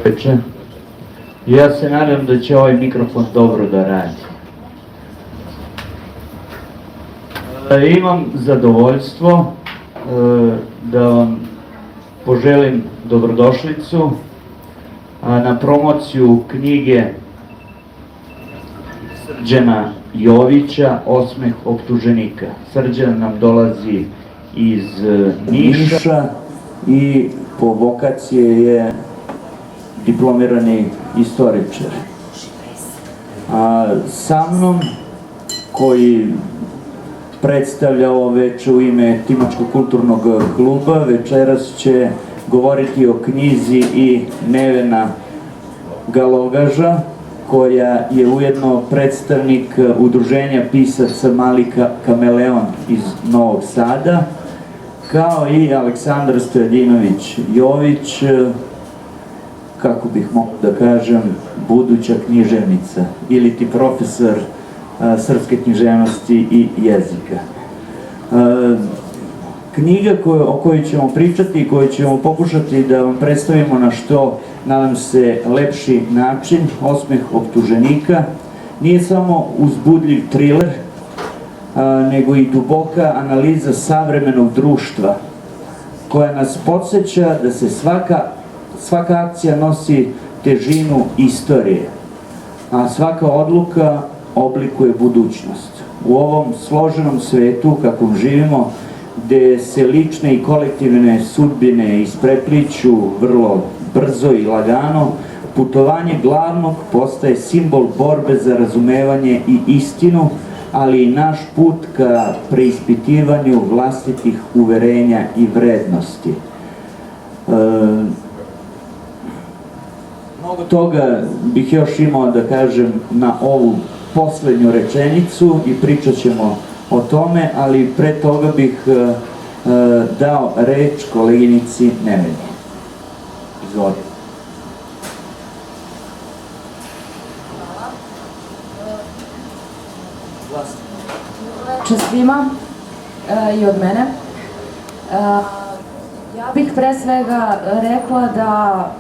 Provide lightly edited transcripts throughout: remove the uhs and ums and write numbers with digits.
Veče. Ja se nadam da će ovaj mikrofon dobro da radi. Imam zadovoljstvo da vam poželim dobrodošlicu na promociju knjige Srđana Jovića Osmeh optuženika. Srđan nam dolazi iz Niša i po vokaciji je diplomirani istoričar. Sa mnom, koji predstavlja ovo veče u ime Timočkog kulturnog kluba, večeras će govoriti o knjizi i Nevena Galogaža, koja je ujedno predstavnik udruženja pisaca Mali kameleon iz Novog Sada, kao i Aleksandar Stojadinović Jović, kako bih mogao da kažem, buduća književnica ili ti profesor srpske književnosti i jezika. Knjiga o kojoj ćemo pričati i koju ćemo pokušati da vam predstavimo na što, nadam se, lepši način, Osmeh optuženika, nije samo uzbudljiv triler, nego i duboka analiza savremenog društva, koja nas podsjeća da se svaka akcija nosi težinu istorije, a svaka odluka oblikuje budućnost. U ovom složenom svetu, kakvom živimo, gde se lične i kolektivne sudbine isprepliću vrlo brzo i lagano, putovanje glavnog postaje simbol borbe za razumevanje i istinu, ali i naš put ka preispitivanju vlastitih uverenja i vrednosti. Mnogo toga bih još imao da kažem na ovu poslednju rečenicu i pričat ćemo o tome, ali pre toga bih dao reč koleginici Neveni. Izvolite. Čast svima i od mene. Ja bih pre svega rekla da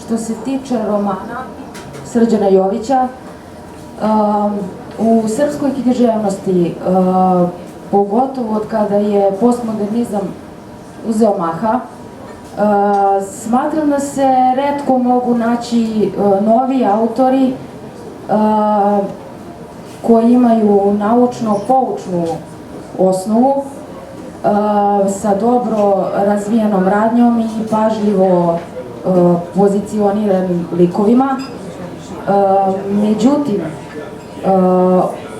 što se tiče romana Srđana Jovića, u srpskoj književnosti, pogotovo od kada je postmodernizam uzeo maha, smatram da se retko mogu naći novi autori koji imaju naučno-poučnu osnovu sa dobro razvijenom radnjom i pažljivo pozicioniranim likovima. Međutim,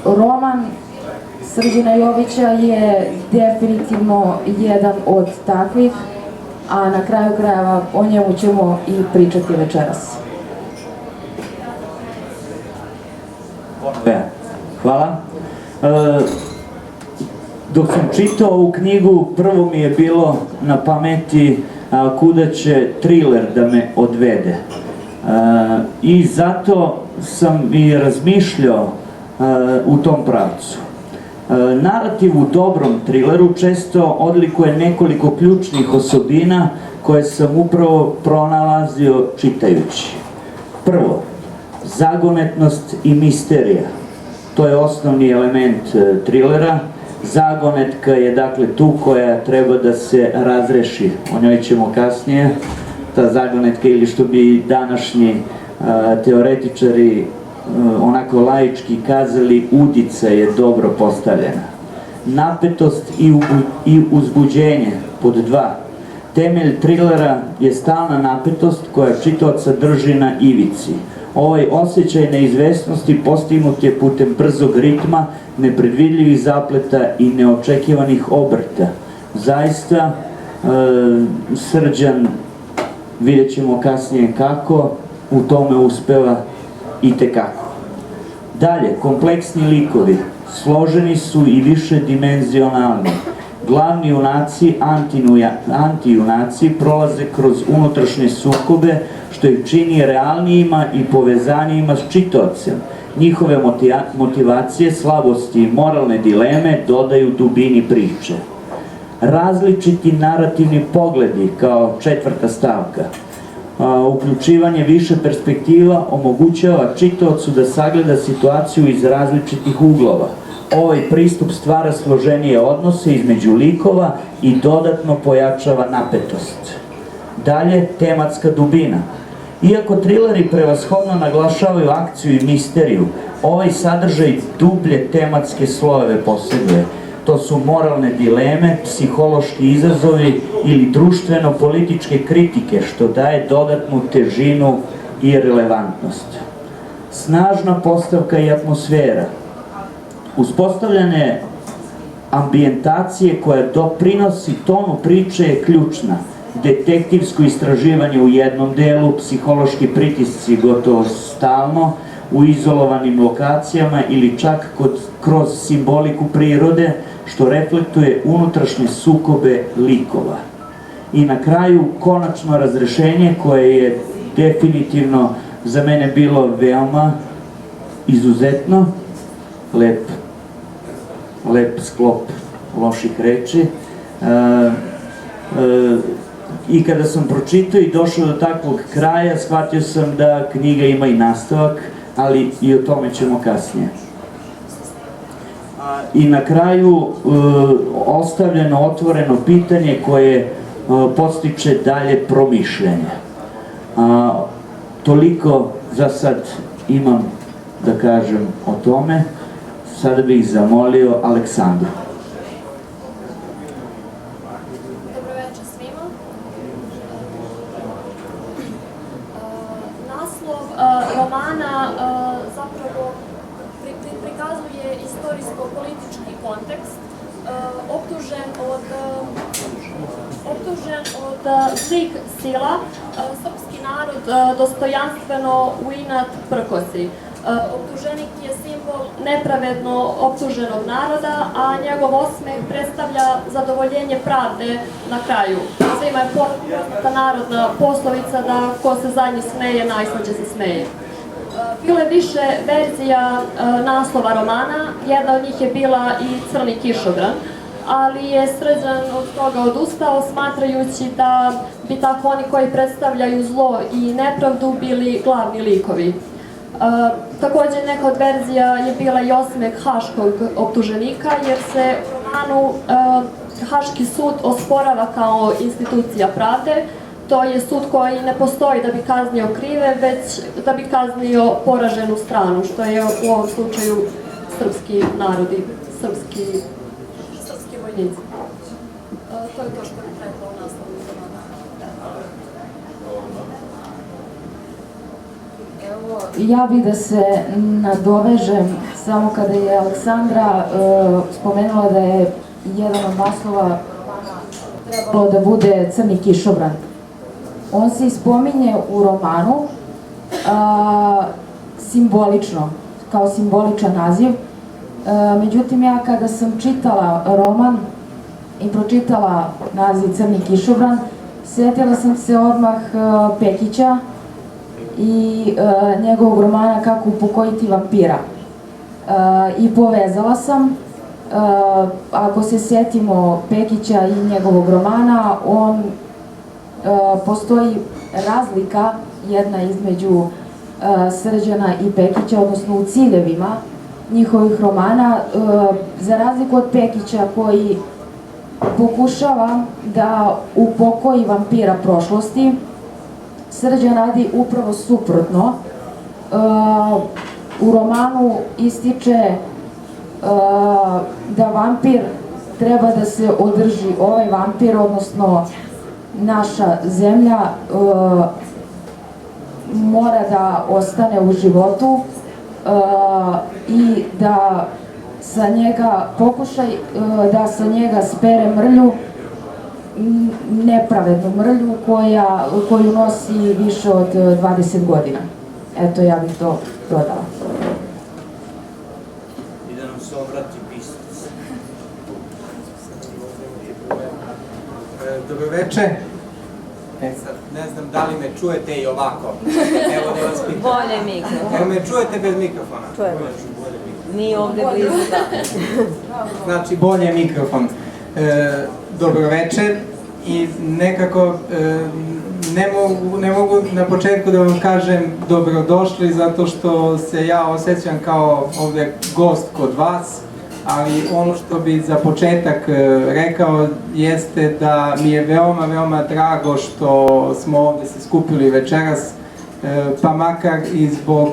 roman Srđana Jovića je definitivno jedan od takvih, a na kraju krajeva o njemu ćemo i pričati večeras. Hvala. Dok sam čitao ovu knjigu, prvo mi je bilo na pameti kuda će triler da me odvede. I zato sam i razmišljao u tom pravcu. Narativ u dobrom trileru često odlikuje nekoliko ključnih osobina koje sam upravo pronalazio čitajući. Prvo, zagonetnost i misterija. To je osnovni element trilera. Zagonetka je dakle tu koja treba da se razreši. O njoj ćemo kasnije. Ta zagonetka, ili što bi današnji teoretičari onako laički kazali, udica je dobro postavljena. Napetost i uzbuđenje, pod dva. Temelj trilera je stalna napetost koja čitaoca drži na ivici. Ovaj osjećaj neizvesnosti postignut je putem brzog ritma, nepredvidljivih zapleta i neočekivanih obrta. Zaista, Srđan, vidjet ćemo kasnije kako, u tome uspeva itekako. Dalje, kompleksni likovi, složeni su i više dimenzionalni. Glavni junaci, antijunaci, prolaze kroz unutrašnje sukobe, što ih čini realnijima i povezanijima s čitaocem. Njihove motivacije, slabosti i moralne dileme dodaju dubini priče. Različiti narativni pogledi kao četvrta stavka. Uključivanje više perspektiva omogućava čitaocu da sagleda situaciju iz različitih uglova. Ovaj pristup stvara složenije odnose između likova i dodatno pojačava napetost. Dalje, tematska dubina. Iako trileri prevashodno naglašavaju akciju i misteriju, ovaj sadržaj dublje tematske slojeve posjeduje. To su moralne dileme, psihološki izazovi ili društveno-političke kritike, što daje dodatnu težinu i relevantnost. Snažna postavka i atmosfera. Uspostavljanje ambijentacije koja doprinosi tonu priče je ključna. Detektivsko istraživanje u jednom delu, psihološki pritisci gotovo stalno, u izolovanim lokacijama ili čak kroz simboliku prirode, što reflektuje unutrašnje sukobe likova. I na kraju, konačno razrešenje koje je definitivno za mene bilo veoma izuzetno, lep sklop loših reči. I kada sam pročitao i došao do takvog kraja, shvatio sam da knjiga ima i nastavak, ali i o tome ćemo kasnije. I na kraju ostavljeno otvoreno pitanje koje podstiče dalje promišljanje. Toliko za sad imam da kažem o tome. Sada bih zamolio Aleksandru. Dobro večer svima. Naslov romana zapravo prikazuje istorijsko-politički kontekst. Optužen od zlih sila, srpski narod dostojanstveno u inat prkosi. Optuženik je simbol nepravedno optuženog naroda, a njegov osmeh predstavlja zadovoljenje pravde na kraju. Svima je poznata narodna poslovica da ko se zadnji smeje, najslađe se smeje. Bilo je više verzija naslova romana, jedna od njih je bila i Crni kišobran, ali je Srđan od toga odustao, smatrajući da bi tako oni koji predstavljaju zlo i nepravdu bili glavni likovi. Također neka od verzija je bila i osmeh haškog optuženika, jer se u romanu Haški sud osporava kao institucija pravde. To je sud koji ne postoji da bi kaznio krive, već da bi kaznio poraženu stranu, što je u ovom slučaju srpski narodi, srpski vojnici. To je to što bih rekla u naslovu romana. Ja bih da se nadovežem samo kada je Aleksandra spomenula da je jedan od naslova trebalo da bude Crni kišobran. On se ispominje u romanu simbolično, kao simboličan naziv. Međutim, ja kada sam čitala roman i pročitala naziv Crni kišobran, sjetila sam se odmah Pekića i njegovog romana Kako upokojiti vampira. I povezala sam, ako se sjetimo Pekića i njegovog romana, postoji razlika jedna između Srđana i Pekića, odnosno u ciljevima njihovih romana, za razliku od Pekića koji pokušava da upokoji vampira prošlosti, Srđan radi upravo suprotno. U romanu ističe da vampir treba da se održi, ovaj vampir, odnosno naša zemlja, mora da ostane u životu i da sa njega pokušaj da sa njega spere mrlju, nepravednu mrlju koju nosi više od 20 godina. Eto, ja bih to dodala. I da nam se obrati pisac. Dobro veče. Sad, ne znam da li me čujete i ovako. Evo da vas pitam. Bolje mikrofon. Evo me čujete bez mikrofona? Čujemo. Mi ovde blizu da. Znači, bolje mikrofon. Dobro večer. I nekako ne mogu na početku da vam kažem dobrodošli, zato što se ja osjećam kao ovdje gost kod vas, ali ono što bi za početak rekao jeste da mi je veoma drago što smo ovdje se skupili večeras, pa makar i zbog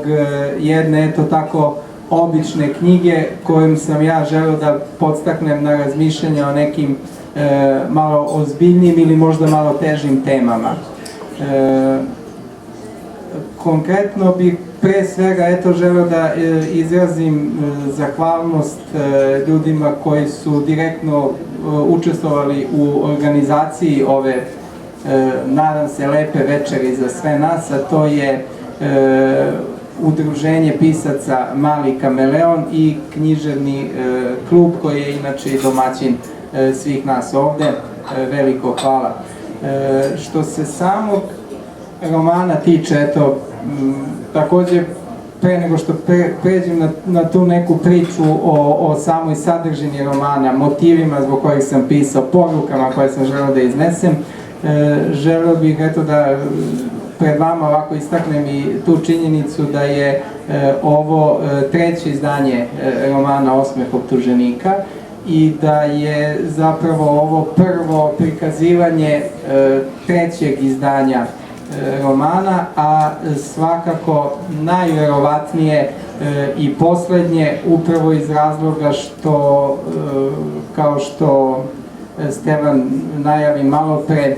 jedne eto tako obične knjige kojom sam ja želeo da podstaknem na razmišljanje o nekim malo ozbiljnim ili možda malo težim temama. Konkretno bih pre svega eto želeo da izrazim zahvalnost ljudima koji su direktno učestvovali u organizaciji ove, nadam se, lepe večeri za sve nas, a to je Udruženje pisaca Mali kameleon i književni klub koji je inače i domaćin svih nas ovde. Veliko hvala. Što se samog romana tiče, eto, takođe pre nego što pređem na tu neku priču o samoj sadržini romana, motivima zbog kojih sam pisao, porukama koje sam želeo da iznesem, želeo bih eto da pred vama ovako istaknem i tu činjenicu da je ovo treće izdanje romana Osmeh optuženika i da je zapravo ovo prvo prikazivanje trećeg izdanja romana, a svakako najverovatnije i poslednje upravo iz razloga što, kao što Stevan najavi malo pre,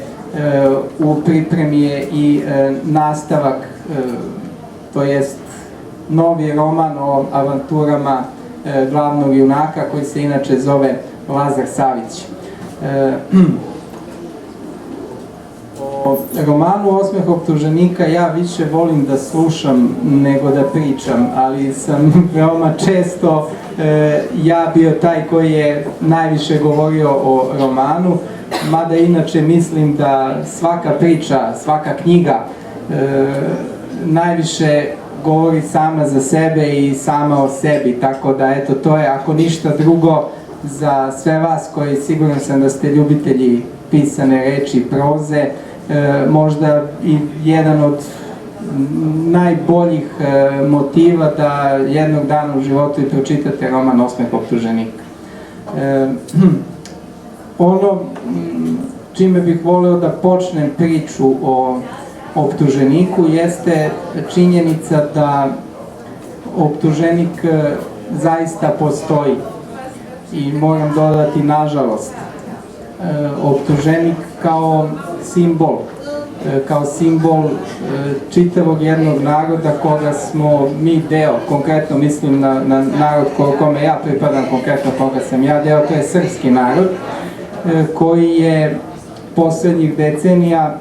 u pripremi je i nastavak, to jest novi roman o avanturama glavnog junaka koji se inače zove Lazar Savić. O romanu Osmeh optuženika ja više volim da slušam nego da pričam, ali sam veoma često ja bio taj koji je najviše govorio o romanu, mada inače mislim da svaka priča, svaka knjiga najviše govori sama za sebe i sama o sebi, tako da eto to je, ako ništa drugo, za sve vas koji siguran sam da ste ljubitelji pisane reči i proze, možda i jedan od najboljih motiva da jednog dana u životu i pročitate roman Osmeh optuženika. Ono čime bih voleo da počnem priču o optuženiku jeste činjenica da optuženik zaista postoji i moram dodati nažalost. Optuženik kao simbol čitavog jednog naroda koga smo mi deo, konkretno mislim na narod kome ja pripadam, konkretno koga sam ja deo, to je srpski narod, koji je poslednjih decenija,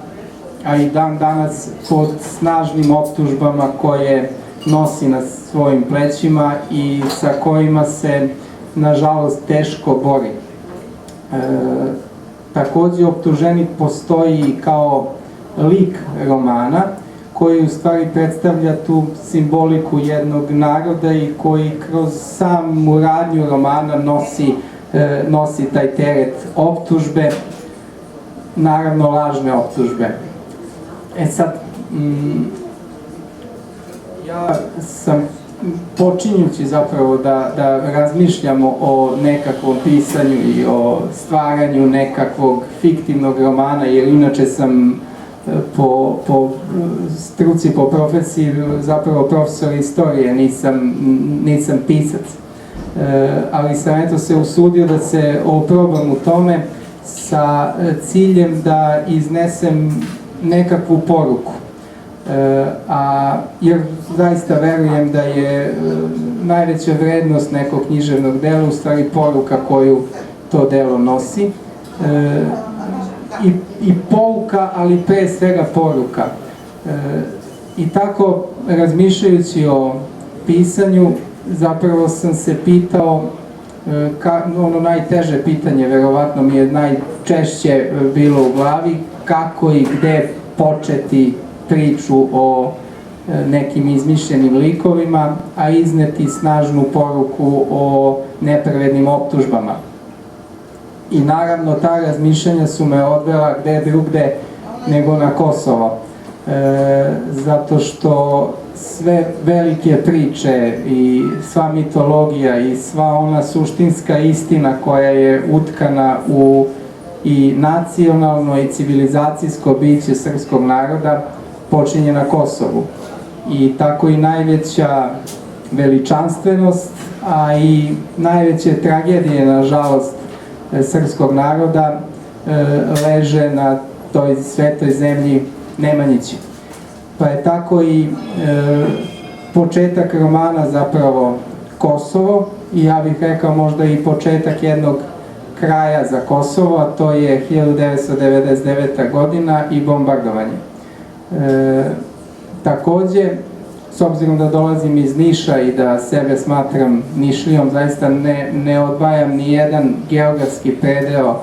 a i dan danas pod snažnim optužbama koje nosi na svojim plećima i sa kojima se nažalost teško bori. Takođe optuženik postoji kao lik romana koji u stvari predstavlja tu simboliku jednog naroda i koji kroz samu radnju romana nosi taj teret optužbe, naravno lažne optužbe. E sad, ja sam počinjući zapravo da razmišljamo o nekakvom pisanju i o stvaranju nekakvog fiktivnog romana, jer inače sam po struci, po profesiji zapravo profesor istorije, nisam pisac. Ali sam eto se usudio da se oprobam u tome sa ciljem da iznesem nekakvu poruku. Jer zaista verujem da je najveća vrednost nekog književnog dela u stvari poruka koju to delo nosi. I pouka, ali pre svega poruka. I tako, razmišljajući o pisanju, zapravo sam se pitao, ono najteže pitanje, verovatno mi je najčešće bilo u glavi, kako i gde početi priču o nekim izmišljenim likovima, a izneti snažnu poruku o nepravednim optužbama. I naravno ta razmišljanja su me odvela gde drugde nego na Kosovo. Zato što sve velike priče i sva mitologija i sva ona suštinska istina koja je utkana u i nacionalno i civilizacijsko biće srpskog naroda počinje na Kosovu. I tako i najveća veličanstvenost, a i najveće tragedije, nažalost, srpskog naroda leže na toj svetoj zemlji Nemanjići. Pa je tako i početak romana zapravo Kosovo, i ja bih rekao možda i početak jednog kraja za Kosovo, a to je 1999. godina i bombardovanje. Takođe, s obzirom da dolazim iz Niša i da sebe smatram Nišlijom, zaista ne odvajam ni jedan geografski predeo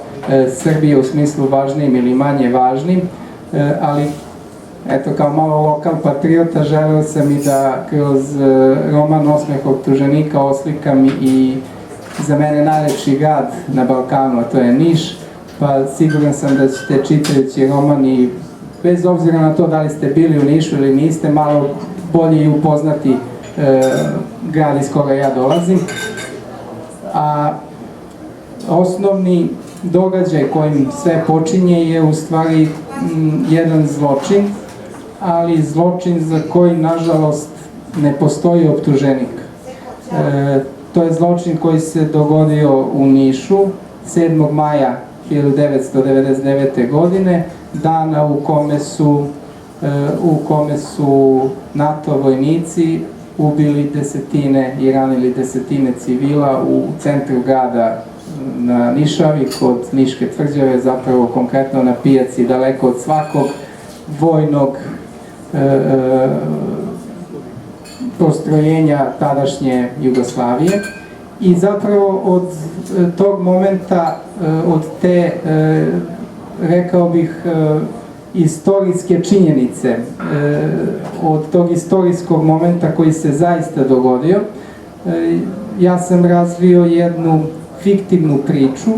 Srbije u smislu važnijim ili manje važnim, ali eto, kao malo lokal patriota želeo sam i da kroz roman Osmeh optuženika oslikam i za mene najlepši grad na Balkanu, a to je Niš, pa siguran sam da ćete čitajući roman i bez obzira na to da li ste bili u Nišu ili niste, malo bolje i upoznati grad iz koga ja dolazim. A osnovni događaj kojim sve počinje je u stvari jedan zločin, ali zločin za koji nažalost ne postoji optuženik. To je zločin koji se dogodio u Nišu 7. maja 1999. godine, dana u kome su NATO vojnici ubili desetine i ranili desetine civila u centru grada na Nišavi, kod Niške tvrđave, zapravo konkretno na pijaci, daleko od svakog vojnog postrojenja tadašnje Jugoslavije. I zapravo od tog momenta, od te, rekao bih, istorijske činjenice, od tog istorijskog momenta koji se zaista dogodio, ja sam razvio jednu fiktivnu priču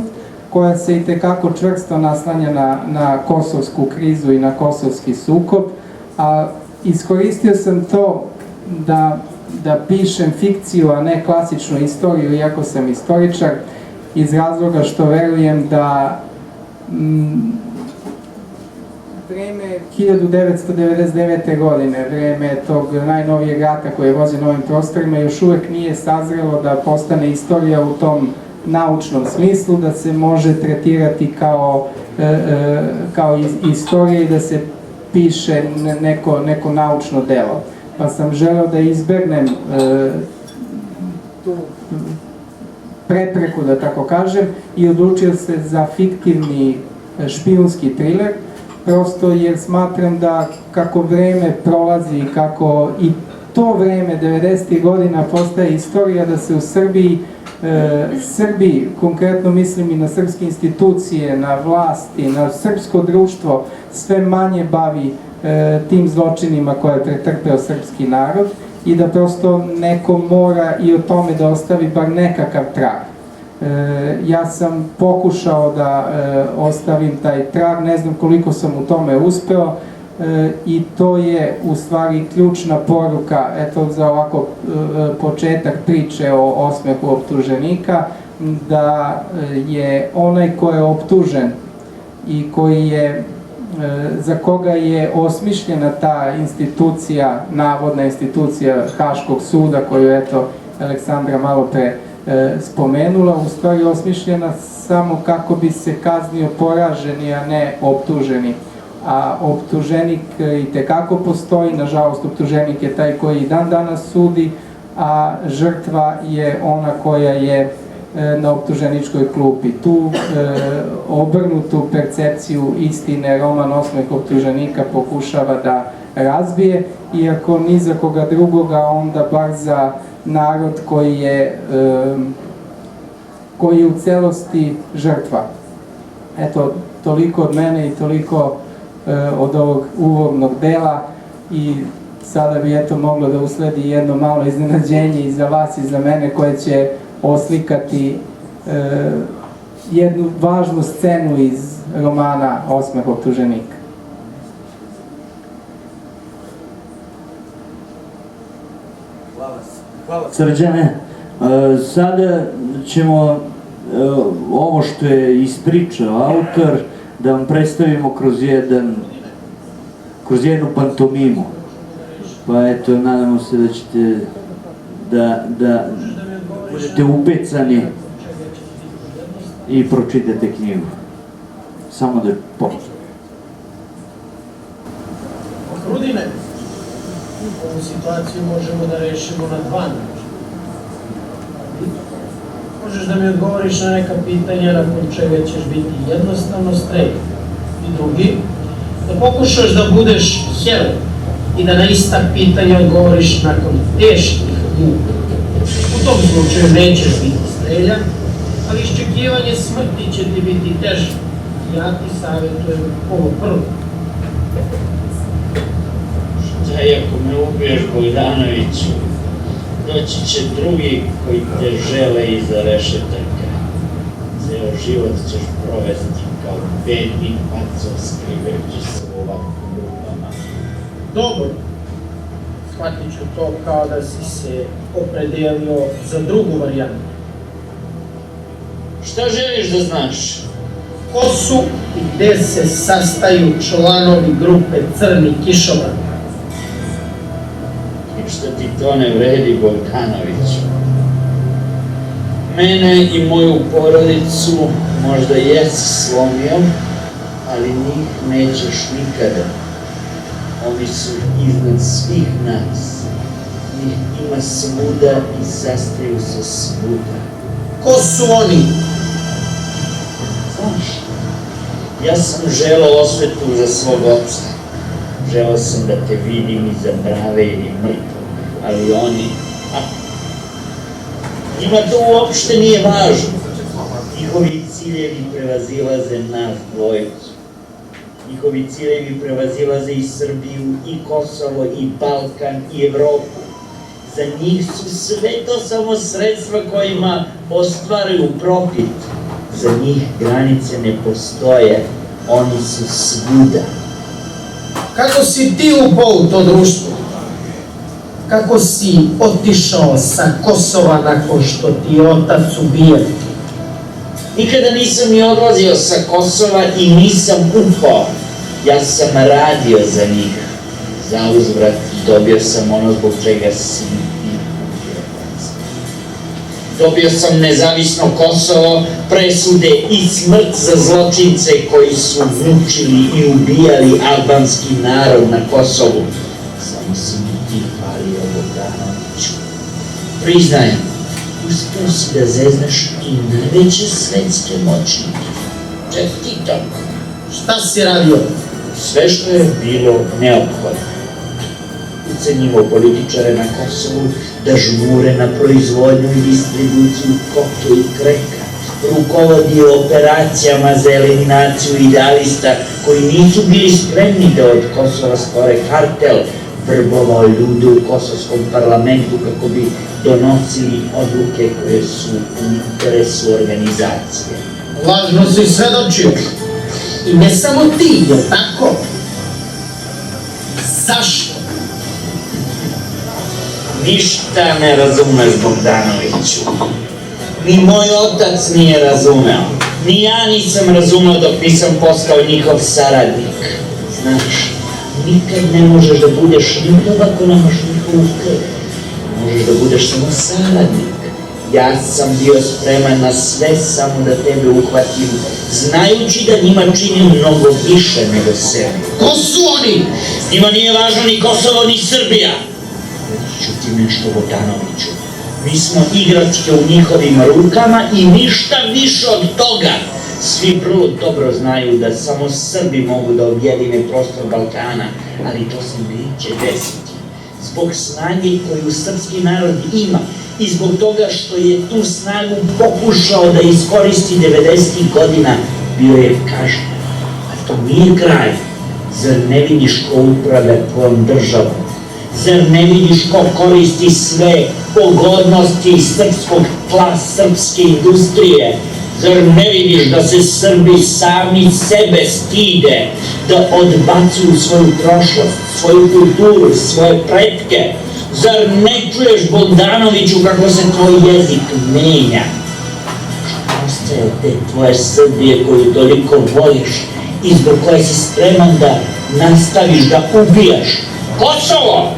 koja se itekako čvrsto naslanja na kosovsku krizu i na kosovski sukob, a iskoristio sam to da pišem fikciju, a ne klasičnu istoriju, iako sam istoričar, iz razloga što verujem da vreme 1999. godine, vreme tog najnovijeg rata koji je vođen ovim prostorima, još uvek nije sazrelo da postane istorija u tom naučnom smislu, da se može tretirati kao istorija i da se piše neko naučno delo. Pa sam želeo da izbegnem tu prepreku, da tako kažem, i odlučio se za fiktivni špijunski triler, prosto jer smatram da kako vreme prolazi i kako i to vreme 90. godina postaje istorija, da se u Srbiji, konkretno mislim i na srpske institucije, na vlasti, na srpsko društvo, sve manje bavi tim zločinima koje je pretrpeo srpski narod i da prosto neko mora i o tome da ostavi bar nekakav trag. Ja sam pokušao da ostavim taj trag, ne znam koliko sam u tome uspeo, i to je u stvari ključna poruka, eto za ovako početak priče o osmehu optuženika, da je onaj ko je optužen i za koga je osmišljena ta institucija, navodna institucija Haškog suda, koju eto Aleksandra malo pre spomenula, u stvari osmišljena samo kako bi se kaznio poraženi, a ne optuženi. A optuženik itekako postoji, nažalost optuženik je taj koji i dan danas sudi, a žrtva je ona koja je na optuženičkoj klupi. Tu obrnutu percepciju istine roman Osmeh optuženika pokušava da razbije, iako ni za koga drugoga, onda bar za narod koji je u celosti žrtva. Eto, toliko od mene i toliko od ovog uvodnog dela, i sada bi eto moglo da usledi jedno malo iznenađenje i za vas i za mene koje će oslikati jednu važnu scenu iz romana Osmeh optuženika. Srđane, sada ćemo ovo što je ispričao autor da vam predstavimo kroz jednu pantomimu. Pa eto, nadamo se da ćete da budete upecani i pročitate knjigu. Samo da počnemo. Rudine, ovu situaciju možemo da rešimo na dva načina. Možeš da mi odgovoriš na neka pitanja nakon čega ćeš biti jednostavno streljan. I drugi, da pokušaš da budeš heroj i da na ista pitanja odgovoriš nakon teških muka. U tom slučaju nećeš biti streljan, ali iščekivanje smrti će ti biti teže. Ja ti savjetujem ovo prvo. Šta ako me ubiješ, Bogdanoviću, doći će drugi koji te žele iza rešetaka. Ceo život ćeš provesti kao bedni pacov skrivajući se u ovakvim grupama. Dobro, shvatit ću to kao da si se opredelio za drugu varijantu. Šta želiš da znaš? Ko su i gde se sastaju članovi grupe Crni kišobran? Ništa ti to ne vredi, Bogdanoviću. Mene i moju porodicu možda jesi slomio, ali njih nećeš nikada. Oni su iznad svih nas. Njih ima svuda i sastaju se svuda. Ko su oni? Znaš, ja sam želeo osvetu za svog oca. Želeo sam da te vidim iza brave ili mrtvog, ali oni... Njima to uopšte nije važno. Njihovi ciljevi prevazilaze nas dvojicu. Njihovi ciljevi prevazilaze i Srbiju, i Kosovo, i Balkan, i Evropu. Za njih su sve to samo sredstva kojima ostvaraju profit. Za njih granice ne postoje, oni su svuda. Kako si ti upao u to društvo? Kako si otišao sa Kosova nakon što ti je otac ubijen? Nikada nisam ni odlazio sa Kosova i nisam upao. Ja sam radio za njih. Za uzvrat dobio sam ono zbog čega si i ubio. Dobio sam nezavisno Kosovo, presude i smrt za zločince koji su mučili i ubijali albanski narod na Kosovu. Samo si mi ti falio, Bogdanoviću. Priznajem, uspeo si da zezneš i najveće svetske moćnike. Čestitam. Šta si radio? Sve što je bilo neophodno. Ucenjivo političare na Kosovu da žmure na proizvodnju i distribuciju koke i kreka, rukovodio operacijama za eliminaciju idealista koji nisu bili spremni da od Kosova stvore kartel, vrbovao ljude u kosovskom parlamentu kako bi donosili odluke koje su u interesu organizacije. Lažno si svedočio. I ne samo ti, je tako? Zašto? Ništa ne razumeš, Bogdanoviću. Ni moj otac nije razumeo. Ni ja nisam razumeo dok nisam postao njihov saradnik. Znaš, nikad ne možeš da budeš njihov ako nemaš njihovu krv. Možeš da budeš samo saradnik. Ja sam bio spreman na sve samo da tebe uhvatim, znajući da njima činim mnogo više nego sebi. Ko su oni? Njima nije važno ni Kosovo, ni Srbija. Reći ću ti nešto, Bogdanoviću. Mi smo igračke u njihovim rukama i ništa više od toga. Svi vrlo dobro znaju da samo Srbi mogu da objedine prostor Balkana, ali to se neće desiti. Zbog snage koju srpski narod ima i zbog toga što je tu snagu pokušao da iskoristi 90. godina, bio je kažnjen. A to nije kraj. Zar ne vidiš ko upravlja tvojom državom? Zar ne vidiš ko koristi sve pogodnosti srpskog tla, srpske industrije? Zar ne vidiš da se Srbi sami sebe stide, da odbacuju svoju prošlost, svoju kulturu, svoje pretke, Zar ne čuješ, Bogdanoviću, kako se tvoj jezik menja? Što ostaje od te tvoje Srbije koju toliko voliš i zbog koje si spreman da nastaviš da ubijaš? Kosovo!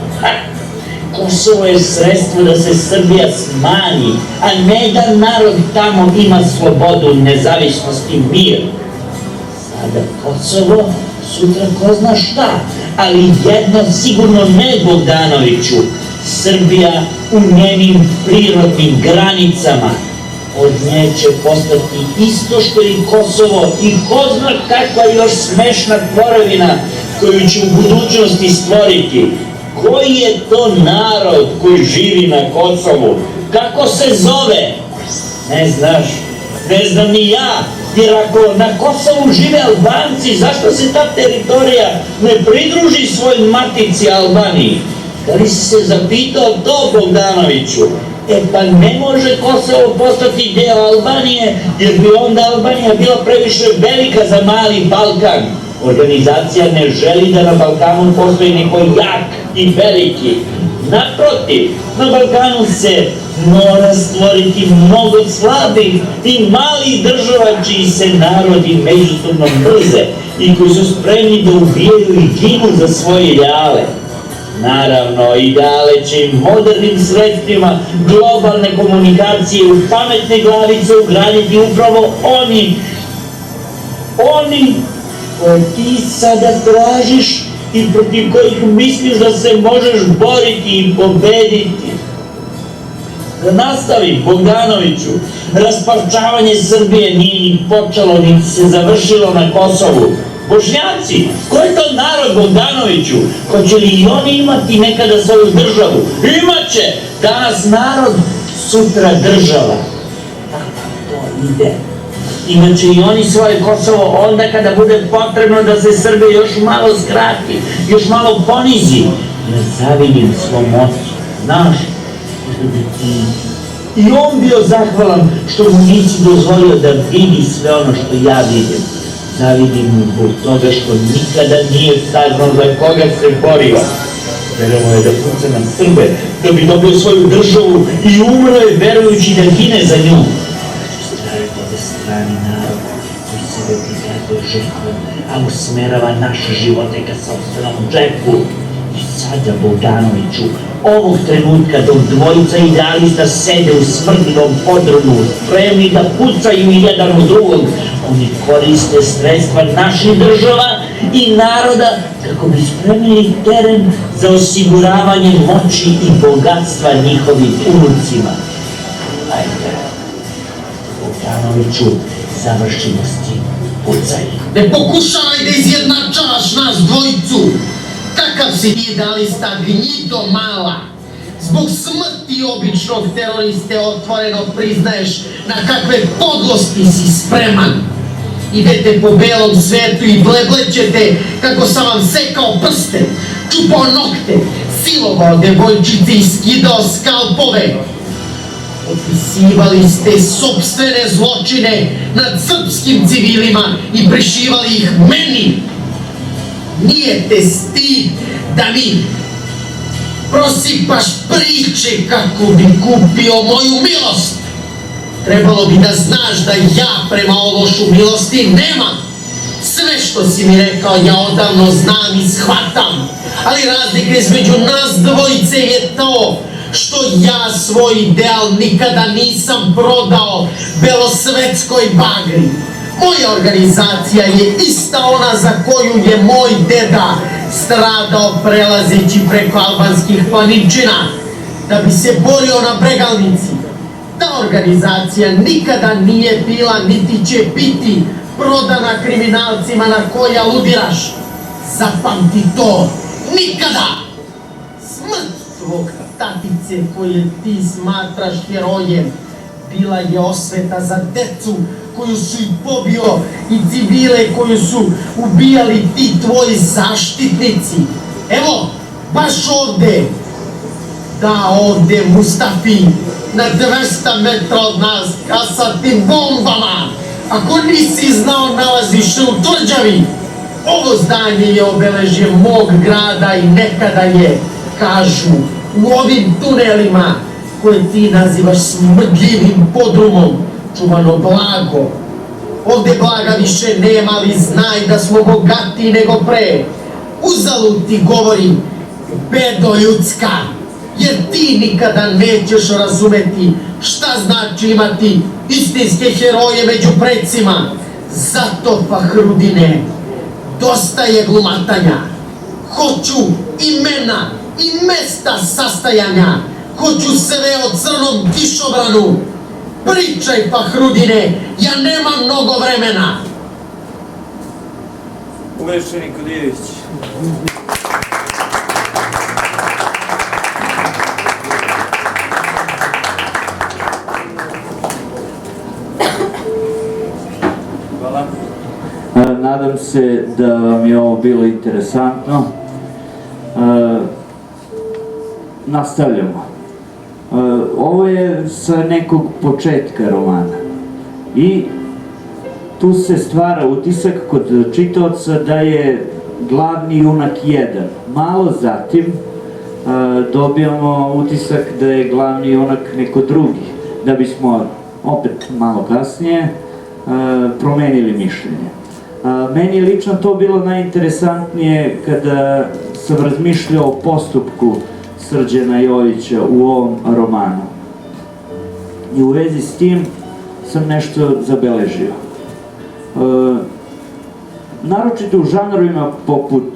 Kosovo je sredstvo da se Srbija smanji, a ne da narod tamo ima slobodu, nezavisnost i mir. Sada Kosovo, sutra ko zna šta, ali jedno sigurno ne, Bogdanoviću. Srbija u njenim prirodnim granicama. Od nje će postati isto što i Kosovo i ko zna kakva još smešna tvorevina koju će u budućnosti stvoriti. Koji je to narod koji živi na Kosovu? Kako se zove? Ne znaš, ne znam ni ja, jer ako na Kosovu žive Albanci, zašto se ta teritorija ne pridruži svoj matici Albaniji? Da li si se zapitao to, Bogdanoviću? Pa ne može Kosovo postati deo Albanije, jer bi onda Albanija bila previše velika za mali Balkan. Organizacija ne želi da na Balkanu postoji neko jak i veliki. Naprotiv, na Balkanu se mora stvoriti mnogo slabih i malih država čiji se narodi međusobno mrze i koji su spremni da ubijaju i ginu za svoje ideale. Naravno, ideale će im modernim sredstvima globalne komunikacije u pametne glavice ugraditi upravo oni koje ti sada tražiš i protiv kojih misliš da se možeš boriti i pobediti. Da nastavim, Bogdanoviću, rasparčavanje Srbije nije ni počelo, niti se završilo na Kosovu. Bošnjaci, ko je to narod, Bogdanoviću? Hoće li i oni imati nekada svoju državu? Imaće! Danas narod, sutra država. Tako to ide. Imaće i oni svoje Kosovo onda kada bude potrebno da se Srbija još malo skrati, još malo ponizi. Ne zavidim svom ocu, znaš, da bi ti i on bio zahvalan što mu nisi dozvolio da vidi sve ono što ja vidim. Zavidim mu zbog toga što nikada nije saznao za koga se borio. Verovo je da puca na Srbe, da bi dobio svoju državu i umro je verujući da gine za nju. Za strani narod koji sebe prikazuje žrtvom, a usmerava naše živote ka sopstvenom džepu. I sada, Bogdanoviću, ovog trenutka dok dvojica idealista sede u smrdljivom podrumu, spremni da pucaju jedan u drugog, oni koriste sredstva naših država i naroda kako bi spremili teren za osiguravanje moći i bogatstva njihovim unucima. Ajde, Bogdanoviću, završimo s tim, pucaj. Ne pokušavaj da izjednačavaš nas dvojicu. Kakav si ti idealista, gnjido mala. Zbog smrti običnog teroriste otvoreno priznaješ na kakve podlosti si spreman. Idete po belom svetu i bleblećete kako sam vam sekao prste, čupao nokte, silovao devojčice i skidao skalpove. Opisivali ste sopstvene zločine nad srpskim civilima i prišivali ih meni. Nije te stid da mi prosipaš priče kako bi kupio moju milost. Trebalo bi da znaš da ja prema ološu milosti nemam. Sve što si mi rekao ja odavno znam i shvatam. Ali razlika između nas dvojice je to što ja svoj ideal nikada nisam prodao belosvetskoj bagri. Moja organizacija je ista ona za koju je moj deda stradao prelazeći preko albanskih planinčina da bi se borio na Bregalnici. Ta organizacija nikada nije bila niti će biti prodana kriminalcima na koje aludiraš. Zapamti to, nikada! Smrt tvog tatice koje ti smatraš herojem bila je osveta za decu koju su ih pobio i civile koju su ubijali ti tvoji zaštitnici. Evo, baš ovde, da ovde Mustafi, na 200 metra od nas, kasatim bombama. Ako nisi znao, nalaziš se u tvrđavi. Ovo zdanje je obeležje mog grada i nekada je, kažu, u ovim tunelima koje ti nazivaš smrdljivim podrumom čuvano blago. Ovde blaga više nema, ali znaj da smo bogatiji nego pre. Uzalud ti govorim, bedo ljudska, jer ti nikada nećeš razumeti šta znači imati istinske heroje među precima. Zato, Fahrudine, dosta je glumatanja. Hoću imena i mesta sastajanja. Hoću sve o crnom kišobranu. Pričaj, Fahrudine, ja nemam mnogo vremena. Uvešeni Kodijević. Hvala. Nadam se da vam je ovo bilo interesantno. Nastavljamo. Ovo je sa nekog početka romana i tu se stvara utisak kod čitaoca da je glavni junak jedan. Malo zatim dobijamo utisak da je glavni junak neko drugi, da bismo opet malo kasnije promenili mišljenje. Meni je lično to bilo najinteresantnije kada sam razmišljao o postupku Srđana Jojića u ovom romanu. I u vezi s tim sam nešto zabeležio. Naročito u žanrovima poput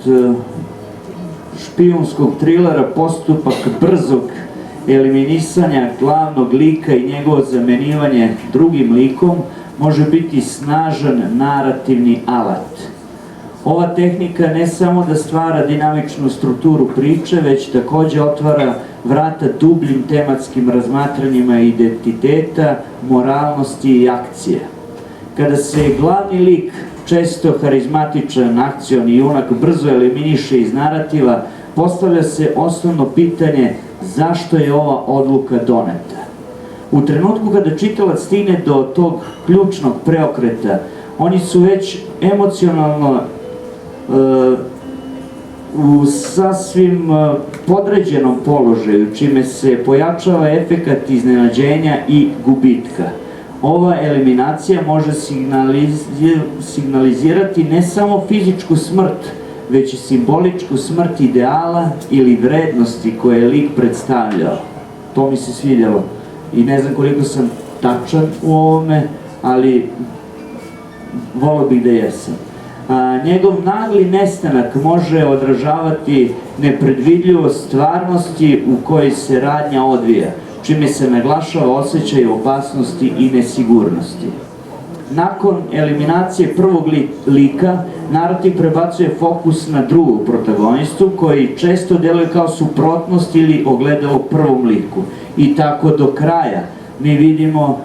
špijunskog trilera postupak brzog eliminisanja glavnog lika i njegovo zamenivanje drugim likom može biti snažan narativni alat. Ova tehnika ne samo da stvara dinamičnu strukturu priče, već takođe otvara vrata dubljim tematskim razmatranjima identiteta, moralnosti i akcije. Kada se glavni lik, često harizmatičan, akcioni junak, brzo eliminiše iz narativa, postavlja se osnovno pitanje zašto je ova odluka doneta. U trenutku kada čitalac stigne do tog ključnog preokreta, oni su već emocionalno u sasvim podređenom položaju, čime se pojačava efekat iznenađenja i gubitka. Ova eliminacija može signalizirati ne samo fizičku smrt, već i simboličku smrt ideala ili vrednosti koje je lik predstavljao. To mi se svidjelo i ne znam koliko sam tačan u ovome, ali volio bih da jesam. Njegov nagli nestanak može odražavati nepredvidljivost stvarnosti u kojoj se radnja odvija, čime se naglašava osjećaj opasnosti i nesigurnosti. Nakon eliminacije prvog lika, narativ prebacuje fokus na drugog protagonistu, koji često deluje kao suprotnost ili ogledalo prvom liku. I tako do kraja mi vidimo,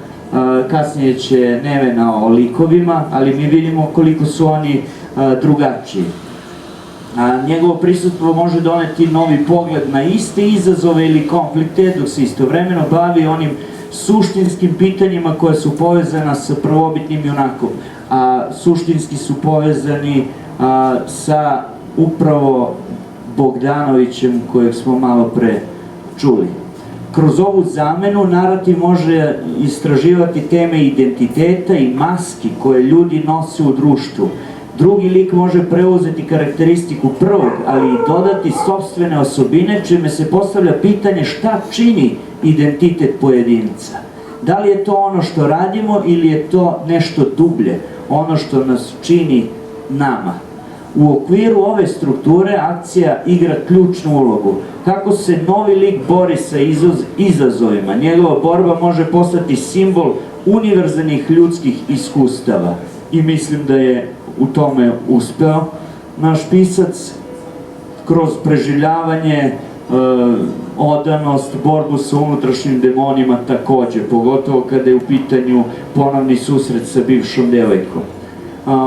kasnije će Nevena o likovima, ali mi vidimo koliko su oni drugačiji. Njegovo prisustvo može doneti novi pogled na iste izazove ili konflikte, dok se istovremeno bavi onim suštinskim pitanjima koja su povezana sa prvobitnim junakom, a suštinski su povezani sa upravo Bogdanovićem kojeg smo malo pre čuli. Kroz ovu zamenu narativ može istraživati teme identiteta i maski koje ljudi nose u društvu. Drugi lik može preuzeti karakteristiku prvog, ali i dodati sopstvene osobine, čime se postavlja pitanje šta čini identitet pojedinca. Da li je to ono što radimo ili je to nešto dublje, ono što nas čini nama. U okviru ove strukture akcija igra ključnu ulogu. Kako se novi lik bori sa izazovima, njegova borba može postati simbol univerzalnih ljudskih iskustava. I mislim da je u tome uspeo naš pisac kroz preživljavanje, odanost, borbu sa unutrašnjim demonima takođe, pogotovo kada je u pitanju ponovni susret sa bivšom devojkom.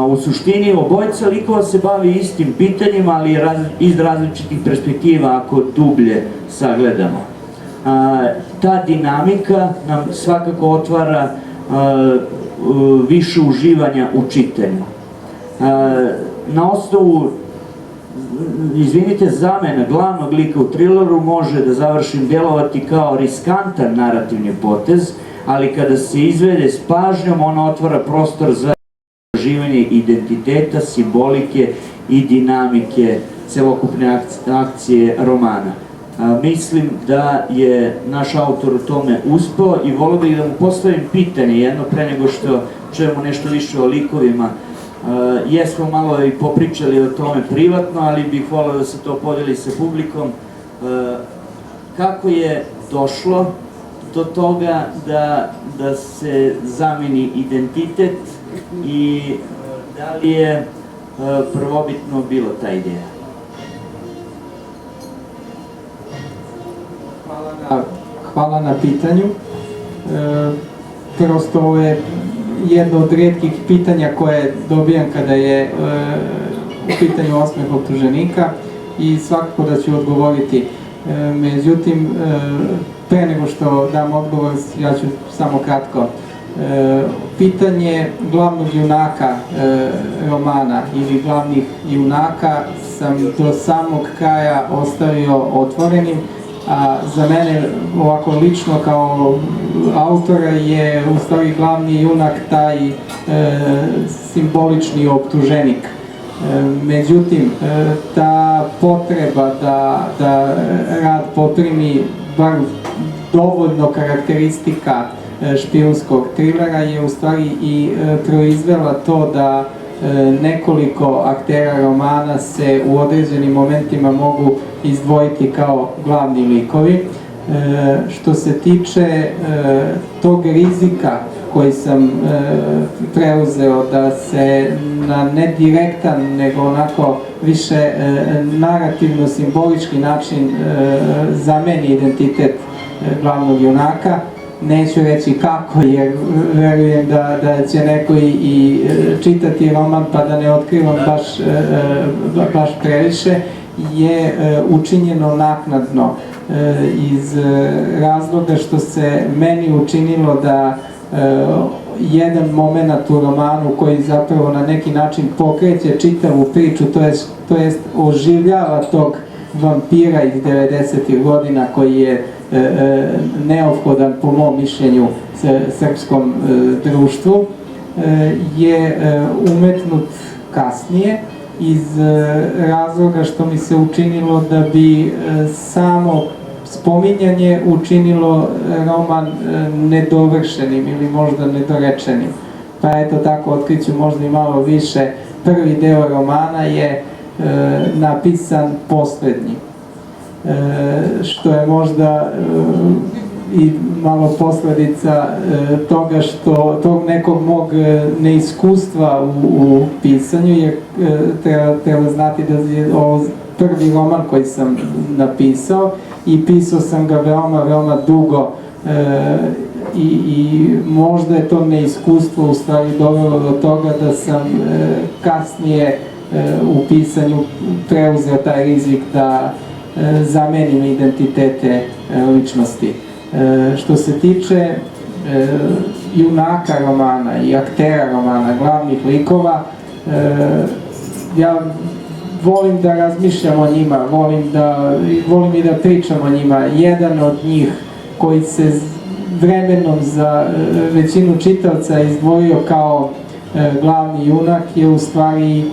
U suštini obojica likova se bavi istim pitanjima, ali iz različitih perspektiva ako dublje sagledamo. Ta dinamika nam svakako otvara više uživanja u čitanju. Na osnovu izvinite, zamena glavnog lika u trileru može da završim delovati kao riskantan narativni potez, ali kada se izvede s pažnjom, ona otvara prostor za istraživanje identiteta, simbolike i dinamike celokupne akcije romana. Mislim da je naš autor u tome uspeo i volio bih da mu postavim pitanje jedno pre nego što čujemo nešto više o likovima. Jesmo malo i popričali o tome privatno, ali bih volio da se to podeli sa publikom. Kako je došlo do toga da se zameni identitet i da li je prvobitno bilo ta ideja? Hvala na pitanju. Prosto ovo je jedno od rijetkih pitanja koje dobijam kada je u pitanju osmeh optuženika i svakako da ću odgovoriti. Međutim, pre nego što dam odgovor, ja ću samo kratko. Pitanje glavnog junaka romana ili glavnih junaka sam do samog kraja ostavio otvorenim, a za mene ovako lično kao autora je u stvari glavni junak taj simbolični optuženik. Međutim, ta potreba da rad poprimi bar dovoljno karakteristika špijunskog trilera je u stvari i proizvela to da nekoliko aktera romana se u određenim momentima mogu izdvojiti kao glavni likovi. Što se tiče tog rizika koji sam preuzeo da se na ne direktan nego onako više narativno simbolički način zameni identitet glavnog junaka, neću reći kako, jer verujem da će neko i čitati roman pa da ne otkrivam baš previše, je učinjeno naknadno iz razloga što se meni učinilo da jedan moment u romanu koji zapravo na neki način pokreće čitavu priču, to jest oživljava tog vampira iz 90. godina koji je neophodan po mom mišljenju srpskom društvu, je umetnut kasnije iz razloga što mi se učinilo da bi samo spominjanje učinilo roman nedovršenim ili možda nedorečenim. Pa eto tako otkriću možda i malo više. Prvi deo romana je napisan poslednji, što je možda i malo posledica toga što tog nekog mog neiskustva u pisanju, jer treba znati da je ovo prvi roman koji sam napisao i pisao sam ga veoma dugo i možda je to neiskustvo u stvari dovelo do toga da sam kasnije u pisanju preuzeo taj rizik da zamenim identitete ličnosti. Što se tiče junaka romana i aktera romana, glavnih likova, ja volim da razmišljam o njima, volim i da pričam o njima. Jedan od njih koji se vremenom za većinu čitaoca izdvojio kao glavni junak je u stvari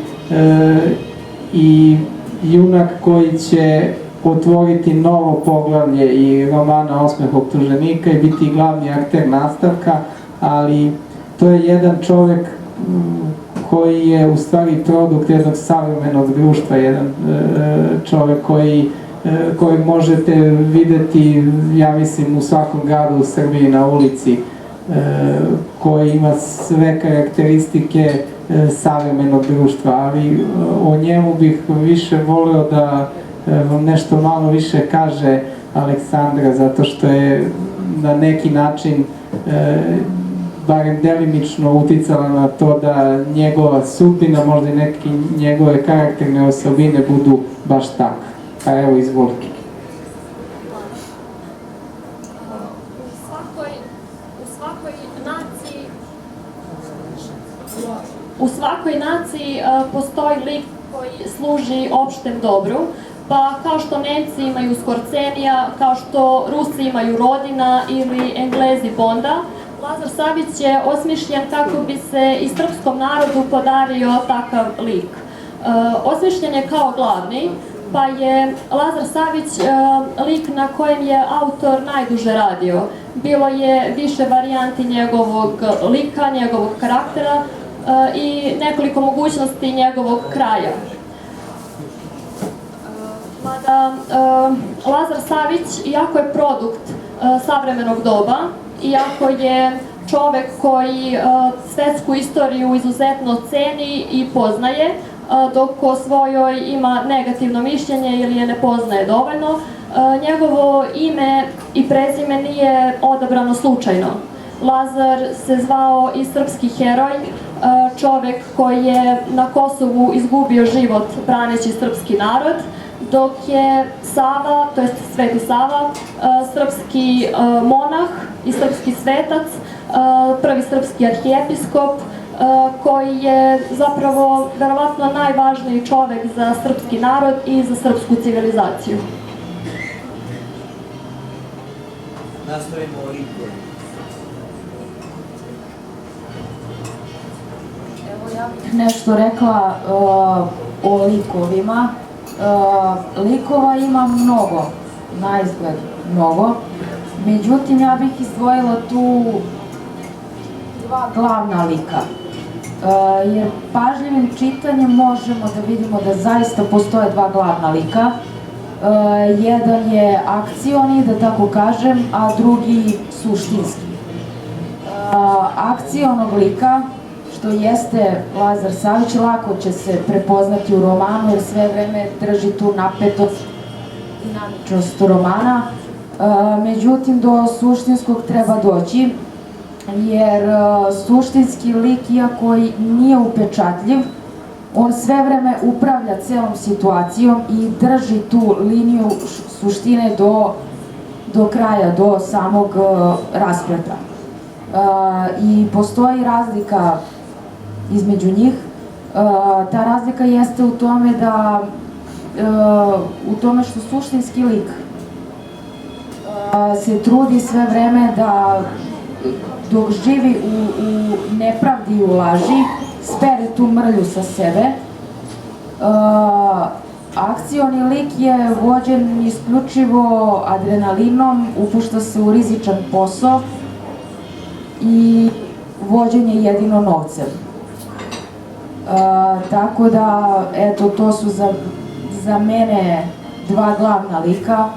i junak koji će otvoriti novo poglavlje i romana Osmeh optuženika i biti glavni akter nastavka, ali to je jedan čovek koji je u stvari produkt jednog savremenog društva, jedan čovek koji možete videti, ja mislim, u svakom gradu u Srbiji na ulici, koji ima sve karakteristike savremenog društva, ali o njemu bih više voleo da vam nešto malo više kaže Aleksandra, zato što je na neki način barem delimično uticala na to da njegova sudbina, možda i neke njegove karakterne osobine budu baš takve. Pa evo, izvolite. U svakoj naciji postoji lik koji služi opštem dobru. Pa kao što Nemci imaju Skorcenija, kao što Rusi imaju Rodina ili Englezi Bonda, Lazar Savić je osmišljen kako bi se i srpskom narodu podario takav lik. Osmišljen je kao glavni, pa je Lazar Savić lik na kojem je autor najduže radio. Bilo je više varijanti njegovog lika, njegovog karaktera i nekoliko mogućnosti njegovog kraja. Mada Lazar Savić, iako je produkt savremenog doba, iako je čovek koji svetsku istoriju izuzetno ceni i poznaje, dok o svojoj ima negativno mišljenje ili je ne poznaje dovoljno, njegovo ime i prezime nije odabrano slučajno. Lazar se zvao i srpski heroj, čovek koji je na Kosovu izgubio život braneći srpski narod, dok je Sava, to jest Sveti Sava, srpski monah i srpski svetac, prvi srpski arhijepiskop, koji je zapravo verovatno najvažniji čovek za srpski narod i za srpsku civilizaciju. Nastavimo o liku. Evo ja bih nešto rekla o likovima. Likova ima mnogo, naizgled mnogo, međutim ja bih izdvojila tu dva glavna lika, jer pažljivim čitanjem možemo da vidimo da zaista postoje dva glavna lika. Jedan je akcioni, da tako kažem, a drugi suštinski. Akcionog lika, što jeste Lazar Savić, lako će se prepoznati u romanu jer sve vreme drži tu napetost, dinamičnost romana. Međutim, do suštinskog treba doći, jer suštinski lik, iako nije upečatljiv, on sve vreme upravlja celom situacijom i drži tu liniju suštine do kraja, do samog raspleta. I postoji razlika između njih. Ta razlika jeste u tome što suštinski lik se trudi sve vreme da dok živi u nepravdi i u laži spere tu mrlju sa sebe. Akcioni lik je vođen isključivo adrenalinom, upušta se u rizičan posao i vođen je jedino novcem. Tako da, eto, to su za mene dva glavna lika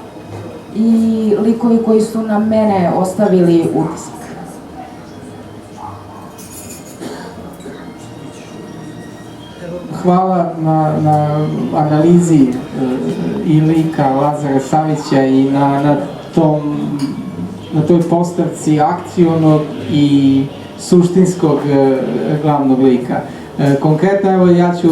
i likovi koji su na mene ostavili utisak. Hvala na analizi i lika Lazara Savića i na toj postavci akcionog i suštinskog glavnog lika. Konkretno, evo, ja ću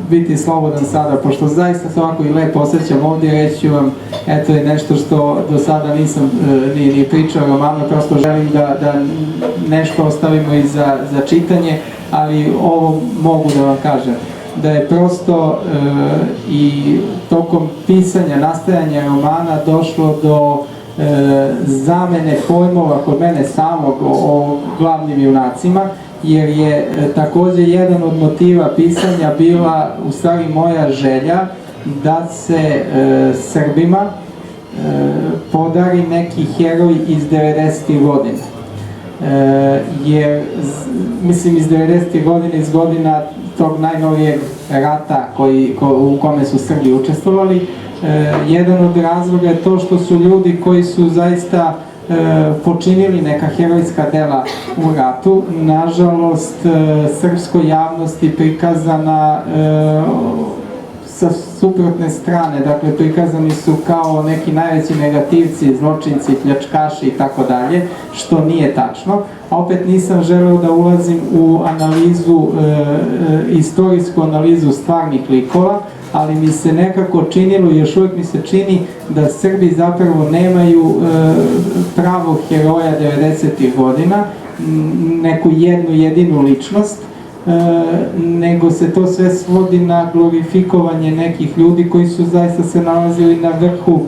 biti slobodan sada, pošto zaista se ovako i lepo osjećam ovdje, reći ću vam, eto je nešto što do sada nisam ni pričao o romanu, prosto želim da nešto ostavimo i za čitanje, ali ovo mogu da vam kažem, da je prosto i tokom pisanja, nastajanja romana došlo do zamene pojmova kod mene samog o glavnim junacima, jer je takođe jedan od motiva pisanja bila u stvari moja želja da se Srbima podari neki heroj iz 90. godina. Jer, mislim, iz 90. godine, iz godina tog najnovijeg rata u kome su Srbi učestvovali, jedan od razloga je to što su ljudi koji su zaista počinili neka herojska dela u ratu, nažalost srpskoj javnosti prikazana sa suprotne strane, dakle prikazani su kao neki najveći negativci, zločinci, pljačkaši i tako dalje, što nije tačno. A opet nisam želeo da ulazim u analizu, istorijsku analizu stvarnih likova, ali mi se nekako činilo i još uvijek mi se čini da Srbi zapravo nemaju pravog heroja 90. godina, neku jednu jedinu ličnost nego se to sve svodi na glorifikovanje nekih ljudi koji su zaista se nalazili na vrhu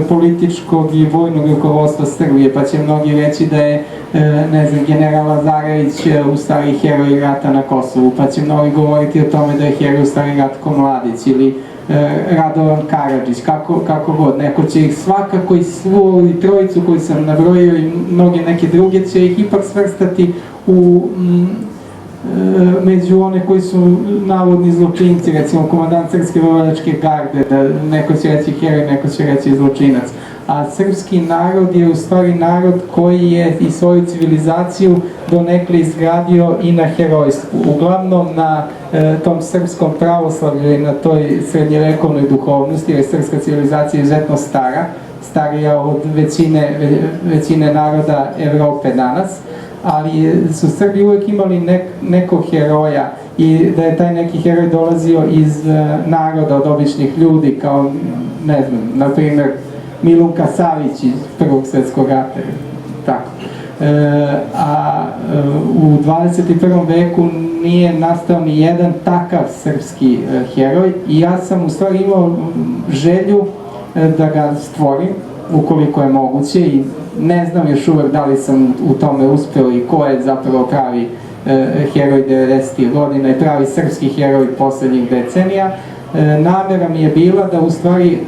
političkog i vojnog rukovodstva Srbije, pa će mnogi reći da je, ne znam, general Lazarević u stvari heroj rata na Kosovu, pa će mnogi govoriti o tome da je heroj u stvari Ratko Mladić ili Radovan Karadžić, kako god. Neko će ih svakako i svu trojicu koju sam nabrojio i mnoge neke druge će ih ipak svrstati među one koji su navodni zločinci, recimo komandant Srpske vojvođanske garde, da neko će reći heroj, neko će reći zločinac. A srpski narod je u stvari narod koji je i svoju civilizaciju donekle izgradio i na herojstvu. Uglavnom na tom srpskom pravoslavlju i na toj srednjevekovnoj duhovnosti, jer je srpska civilizacija izuzetno stara, starija od većine naroda Evrope danas, ali su Srbi uvek imali nekog heroja i da je taj neki heroj dolazio iz naroda, od običnih ljudi, kao, ne znam, na primjer, Milunka Savić iz Prvog svjetskog rata, tako. A u 21. veku nije nastao ni jedan takav srpski heroj i ja sam u stvari imao želju da ga stvorim, ukoliko je moguće, i ne znam još uvek da li sam u tome uspeo i ko je zapravo pravi heroj 90. godina i pravi srpski heroj poslednjih decenija. Namera mi je bila da u stvari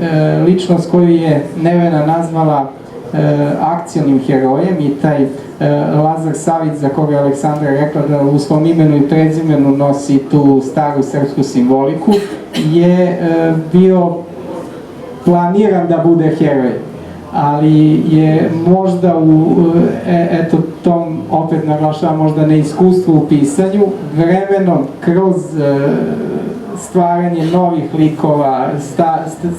ličnost koju je Nevena nazvala akcionim herojem i taj Lazar Savić, za koga je Aleksandra rekla da u svom imenu i prezimenu nosi tu staru srpsku simboliku, je bio planiran da bude heroj, ali je možda u tom, opet naglašavam, možda neiskustvu u pisanju, vremenom kroz stvaranje novih likova,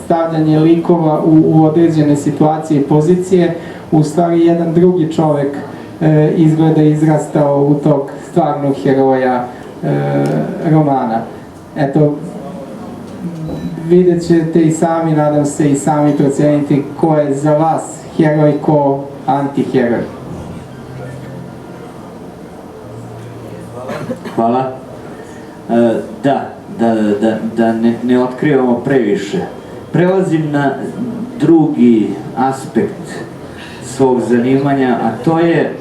stavljanje likova u određene situacije i pozicije, u stvari jedan drugi čovek izgleda izrastao u tog stvarnog heroja romana. Eto, vidjet ćete i sami, nadam se, i sami proceniti ko je za vas heroj, ko antiheroj. Hvala. Da ne otkrivamo previše. Prelazim na drugi aspekt svog zanimanja, a to je,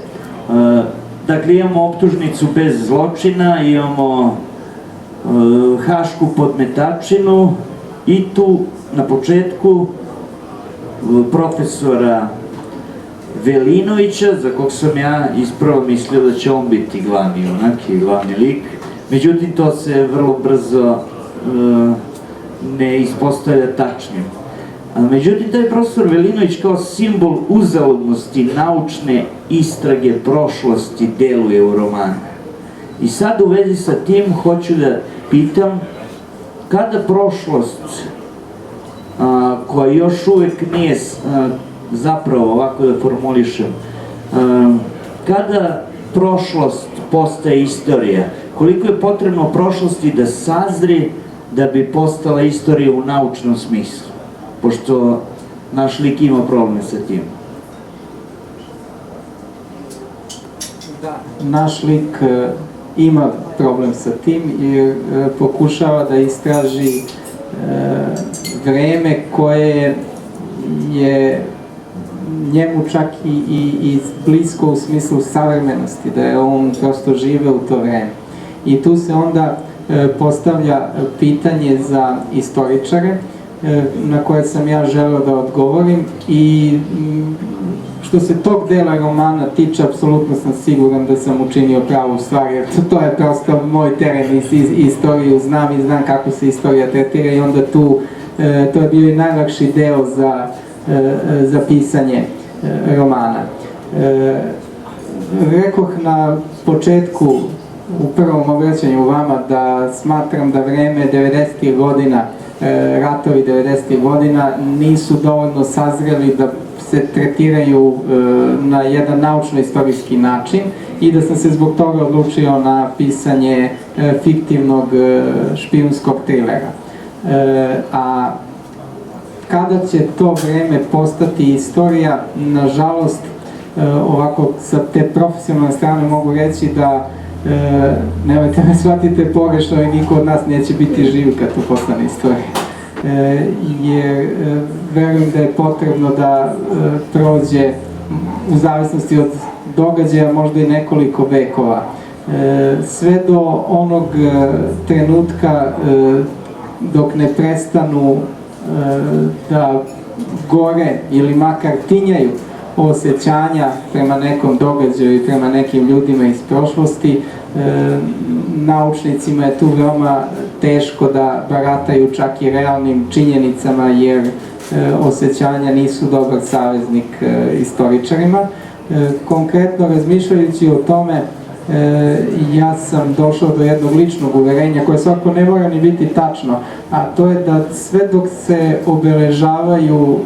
dakle, imamo optužnicu bez zločina, imamo hašku podmetačinu i tu na početku profesora Velinovića, za kog sam ja ispravo mislio da će on biti glavni junak i glavni lik. Međutim, to se vrlo brzo ne ispostavlja tačnim. Međutim, taj profesor Velinović kao simbol uzaludnosti naučne istrage prošlosti deluje u romanu. I sad u vezi sa tim hoću da pitam kada prošlost, koja još uvek nije, zapravo ovako da formulišem, kada prošlost postaje istorija, koliko je potrebno prošlosti da sazri da bi postala istorija u naučnom smislu, pošto naš lik ima problem sa tim. Da, naš lik ima problem sa tim i pokušava da istraži vreme koje je njemu čak i blisko u smislu savremenosti, da je on prosto žive u to vreme. I tu se onda postavlja pitanje za istoričare na koje sam ja želeo da odgovorim i što se tog dela romana tiče, apsolutno sam siguran da sam učinio pravu stvar, jer to je prosto moj teren, istoriju znam i znam kako se istorija tretira i onda tu to je bio i najlakši deo za pisanje romana. Rekoh na početku u prvom obraćanju vama da smatram da vreme 90. godina, ratovi 90. godina nisu dovoljno sazreli da se tretiraju na jedan naučno-istorijski način i da sam se zbog toga odlučio na pisanje fiktivnog špijunskog trilera. A kada će to vreme postati istorija, nažalost, ovako sa te profesionalne strane mogu reći da nemojte me shvatite pogrešno i niko od nas neće biti živ kad to postane istorija. Jer verujem da je potrebno da prođe u zavisnosti od događaja možda i nekoliko vekova. Sve do onog trenutka dok ne prestanu da gore ili makar tinjaju osjećanja prema nekom događaju i prema nekim ljudima iz prošlosti, naučnicima je tu veoma teško da barataju čak i realnim činjenicama, jer osjećanja nisu dobar saveznik istoričarima. Konkretno razmišljajući o tome, ja sam došao do jednog ličnog uverenja koje svako ne mora ni biti tačno, a to je da sve dok se obeležavaju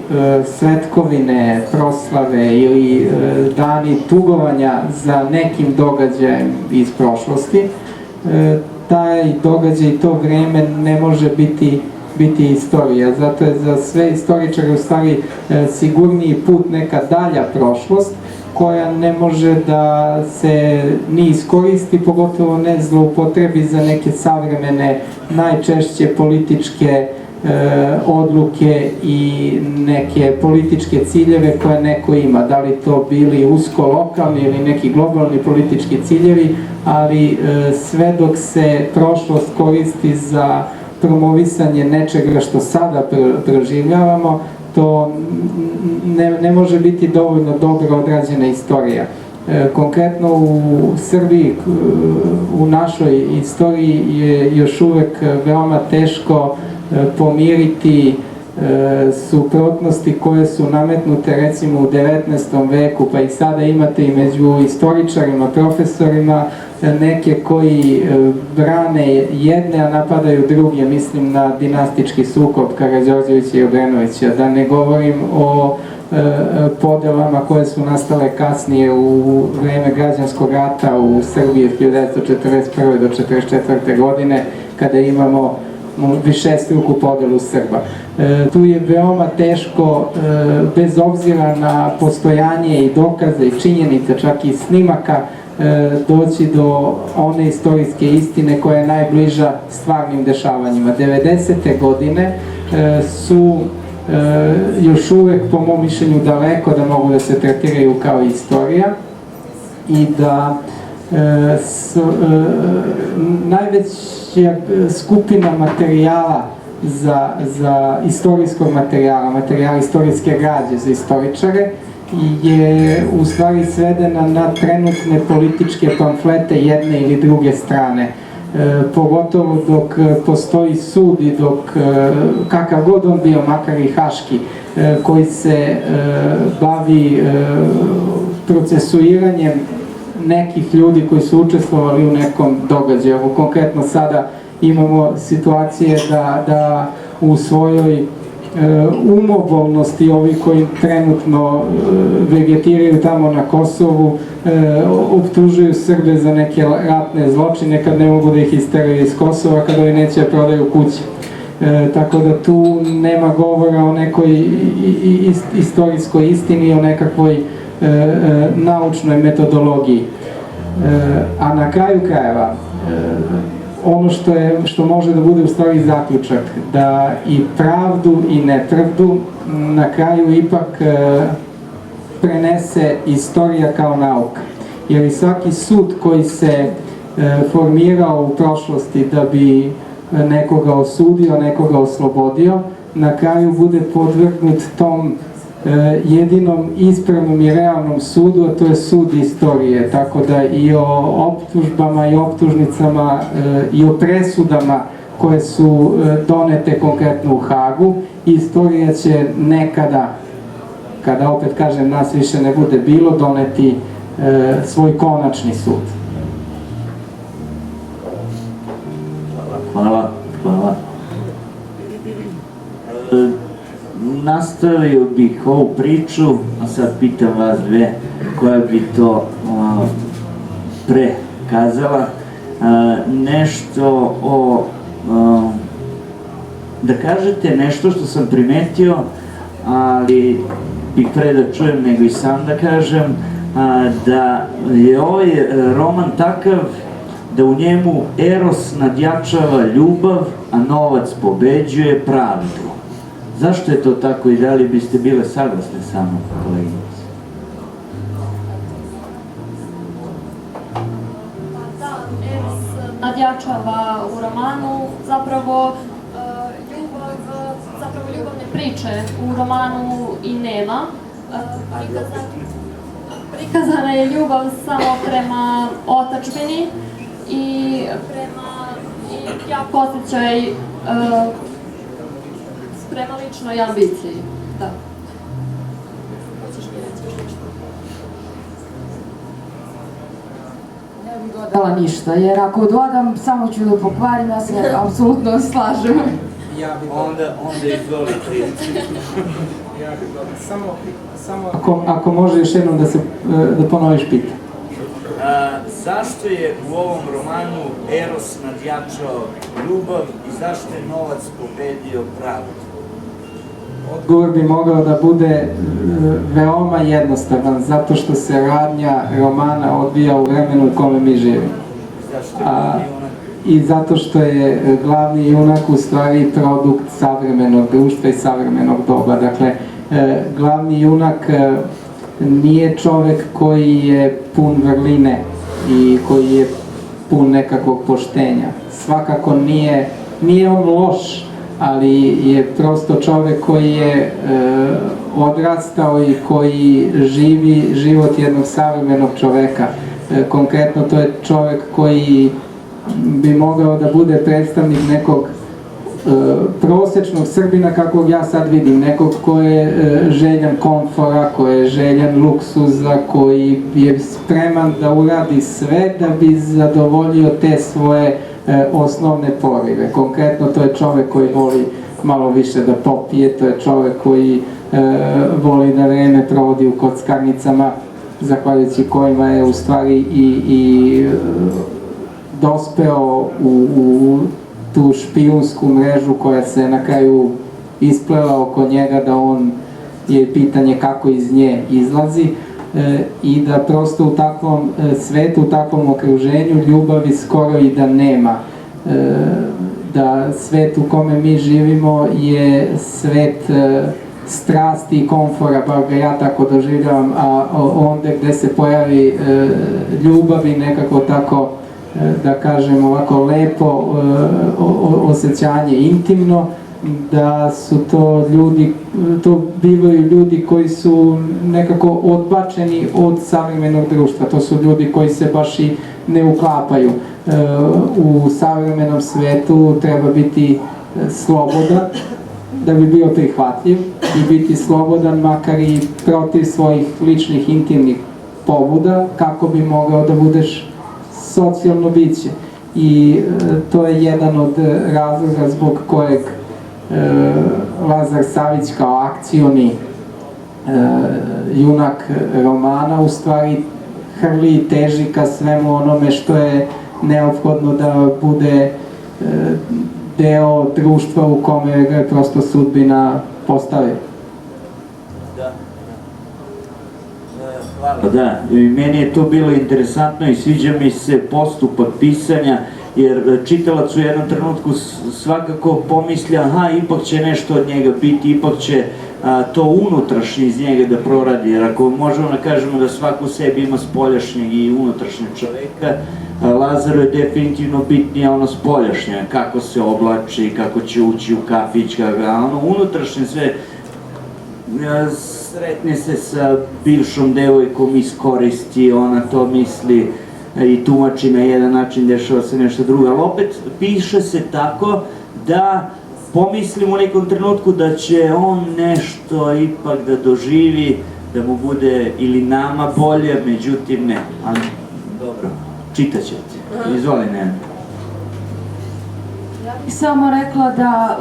svetkovine, proslave ili dani tugovanja za nekim događajem iz prošlosti, taj događaj i to vreme ne može biti istorija. Zato je za sve istoričare u stvari sigurniji put neka dalja prošlost koja ne može da se ni iskoristi, pogotovo ne zloupotrebi za neke savremene, najčešće političke odluke i neke političke ciljeve koje neko ima, da li to bili usko lokalni ili neki globalni politički ciljevi, ali sve dok se prošlost koristi za promovisanje nečega što sada proživljavamo, to ne može biti dovoljno dobro odrađena istorija. Konkretno u Srbiji, u našoj istoriji je još uvek veoma teško pomiriti suprotnosti koje su nametnute recimo u 19. veku, pa i sada imate i među istoričarima, profesorima neke koji brane jedne, a napadaju druge. Mislim na dinastički sukob Karađorđevića i Obrenovića, da ne govorim o podelama koje su nastale kasnije u vreme građanskog rata u Srbiji od 1941. do 1944. godine, kada imamo višestruku podelu Srba. Tu je veoma teško, bez obzira na postojanje i dokaze i činjenice, čak i snimaka, doći do one istorijske istine koja je najbliža stvarnim dešavanjima. 90. godine su još uvek, po mom mišljenju, daleko da mogu da se tretiraju kao istorija i da najveća skupina materijala za istorijskog materijala istorijske građe za istoričare je u stvari svedena na trenutne političke pamflete jedne ili druge strane. Pogotovo dok postoji sud i dok, kakav god on bio, makar i haški, koji se bavi procesuiranjem nekih ljudi koji su učestvovali u nekom događaju. Konkretno sada imamo situacije da u svojoj umobolnosti ovi koji trenutno vegetiraju tamo na Kosovu optužuju Srbe za neke ratne zločine kad ne mogu da ih isteraju iz Kosova, kad ovi neće prodaju kuće. Tako da tu nema govora o nekoj istorijskoj istini, o nekakvoj naučnoj metodologiji. A na kraju krajeva, ono što može da bude u stvari zaključak, da i pravdu i nepravdu na kraju ipak prenese istorija kao nauka. Jer i svaki sud koji se formirao u prošlosti da bi nekoga osudio, nekoga oslobodio, na kraju bude podvrgnut tom jedinom ispravnom i realnom sudu, a to je sud istorije. Tako da i o optužbama i optužnicama i o presudama koje su donete konkretno u Hagu, istorija će nekada, kada opet kažem nas više ne bude bilo, doneti svoj konačni sud. Hvala. Nastavio bih ovu priču, a sad pitam vas dve koja bi to pre kazala. Nešto o, da kažete nešto što sam primetio, ali bih pre da čujem nego i sam da kažem, da je ovaj roman takav da u njemu eros nadjačava ljubav, a novac pobeđuje pravdu. Zašto je to tako i da li biste bile saglasne sa mnom, koleginice? Da, eros nadjačava u romanu, zapravo ljubavne priče u romanu i nema. Prikazana je ljubav samo prema otadžbini i jak osjećaj prema ličnoj ambiciji. Da. Hoćeš mi reći još nešto? Ne bih dodala ništa, jer ako dodam, samo ću da pokvarim, ja se apsolutno slažem. Onda izvolite. Samo ako može još jednom da ponoviš pitanje. Zašto je u ovom romanu eros nadjačao ljubav i zašto je novac pobedio pravdu? Odgovor bi mogao da bude veoma jednostavan, zato što se radnja romana odvija u vremenu u kome mi živimo. I zato što je glavni junak u stvari produkt savremenog društva i savremenog doba. Dakle, glavni junak nije čovek koji je pun vrline i koji je pun nekakvog poštenja. Svakako nije on loš, ali je prosto čovek koji je odrastao i koji živi život jednog savremenog čoveka. Konkretno to je čovek koji bi mogao da bude predstavnik nekog prosečnog Srbina kakvog ja sad vidim, nekog ko je željan komfora, ko je željan luksuza, koji je spreman da uradi sve da bi zadovoljio te svoje osnovne porive. Konkretno to je čovek koji voli malo više da popije, to je čovek koji voli da vreme provodi u kockarnicama, zahvaljujući kojima je u stvari i dospeo u tu špijunsku mrežu koja se na kraju isplela oko njega, da on je pitanje kako iz nje izlazi i da prosto u takvom svetu, u takvom okruženju ljubavi skoro i da nema. Da svet u kome mi živimo je svet strasti i komfora, bar ga ja tako doživljavam, a onda gde se pojavi ljubav i nekako tako, da kažem ovako lepo osjećanje intimno, da su to ljudi, to bivaju ljudi koji su nekako odbačeni od savremenog društva. To su ljudi koji se baš i ne uklapaju. U savremenom svetu treba biti slobodan da bi bio prihvatljiv i biti slobodan makar i protiv svojih ličnih intimnih pobuda kako bi mogao da budeš socijalno biće. I to je jedan od razloga zbog kojeg Lazar Savić kao akcioni junak romana u stvari hrli i teži ka svemu onome što je neophodno da bude deo društva u kome ga je prosto sudbina postavila. Da, i meni je to bilo interesantno i sviđa mi se postupak pisanja, jer čitalac u jednom trenutku svakako pomisli, aha, ipak će nešto od njega biti, ipak će to unutrašnje iz njega da proradi, jer ako možemo da kažemo da svako u sebi ima spoljašnjeg i unutrašnjeg čoveka, Lazaru je definitivno bitnije ono spoljašnje, kako se oblači, kako će ući u kafić, a ono unutrašnje sve, sretne se sa bivšom devojkom, iskoristi, ona to misli i tumači na jedan način, dešava se nešto drugo, ali opet piše se tako da pomislim u nekom trenutku da će on nešto ipak da doživi, da mu bude ili nama bolje, međutim ne, ali dobro, čitat ćete, izvoli Nena. Ja bih samo rekla da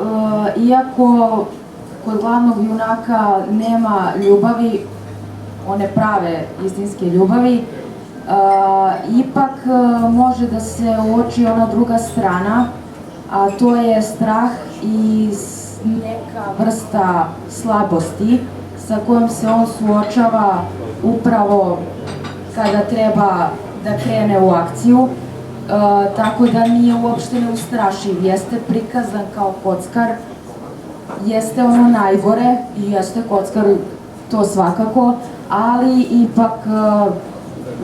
iako kod glavnog junaka nema ljubavi, one prave istinske ljubavi, ipak može da se uoči ona druga strana, a to je strah i neka vrsta slabosti sa kojom se on suočava upravo kada treba da krene u akciju. tako da nije uopšte neustrašiv. Jeste prikazan kao kockar, jeste ono najgore i jeste kockar, to svakako, ali ipak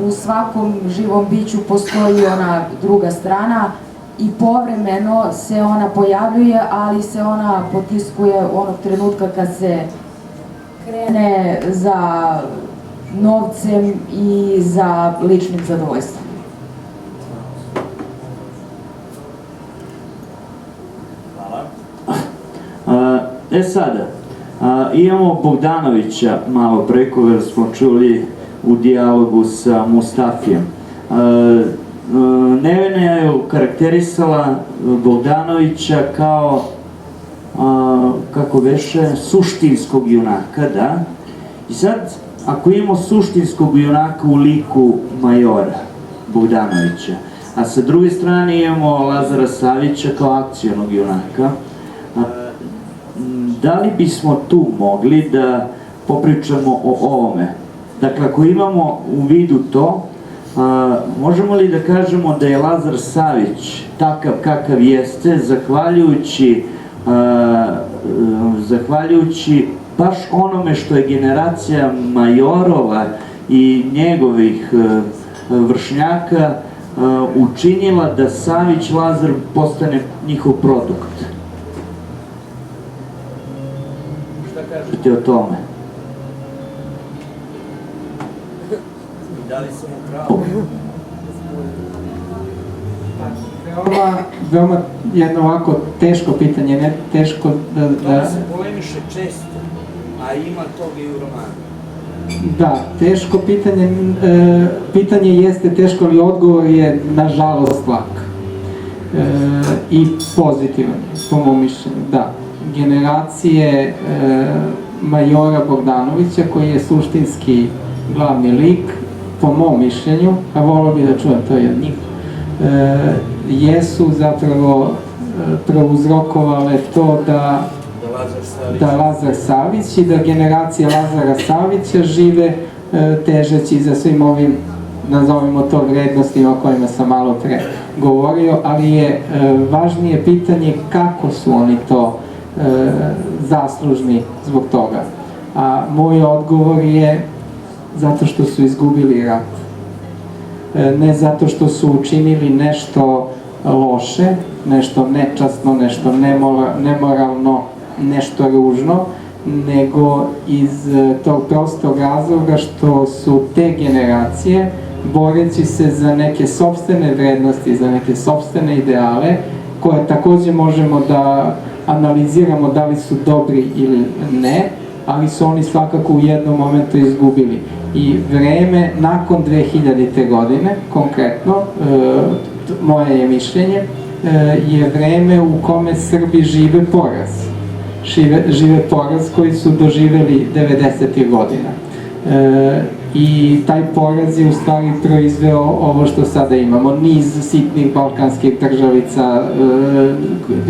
u svakom živom biću postoji ona druga strana i povremeno se ona pojavljuje, ali se ona potiskuje onog trenutka kad se krene za novcem i za ličnim zadovoljstvom. Sada, imamo Bogdanovića malo preko, jer smo čuli u dijalogu sa Mustafijem. Nevena je karakterisala Bogdanovića kao, kako veše, suštinskog junaka, da? I sad, ako imamo suštinskog junaka u liku majora Bogdanovića, a sa druge strane imamo Lazara Savića kao akcionog junaka, da li bismo tu mogli da popričamo o ovome? Dakle, ako imamo u vidu to, možemo li da kažemo da je Lazar Savić takav kakav jeste, zahvaljujući baš onome što je generacija majorova i njegovih vršnjaka učinila da Savić Lazar postane njihov produkt? Šta kažete o tome? Da li sam u pravu? Veoma jedno ovako teško pitanje, ne teško da... To se polemiše često, a ima toga i u romanu. Da, teško pitanje, pitanje jeste teško, ali odgovor je nažalost lak. I pozitivan, po mom mišljenju, da. Generacije majora Bogdanovića, koji je suštinski glavni lik, po mom mišljenju, a volio bih da čujem to od njih, jesu zapravo prouzrokovale to da Lazar Savić i da generacija Lazara Savića žive težeći za svim ovim, nazovimo to, vrednostima o kojima sam malo pre govorio, ali je važnije pitanje kako su oni to zaslužni zbog toga. A moj odgovor je zato što su izgubili rat. Ne zato što su učinili nešto loše, nešto nečasno, nešto nemoralno, nešto ružno, nego iz tog prostog razloga što su te generacije, boreći se za neke sopstvene vrednosti, za neke sopstvene ideale, koje takođe možemo da analiziramo da li su dobri ili ne, ali su oni svakako u jednom momentu izgubili. I vreme nakon 2000. godine, konkretno, moje je mišljenje, je vreme u kome Srbi žive poraz. Žive poraz koji su doživeli 90. godina. I taj poraz je u stvari proizveo ovo što sada imamo. Niz sitnih balkanskih državica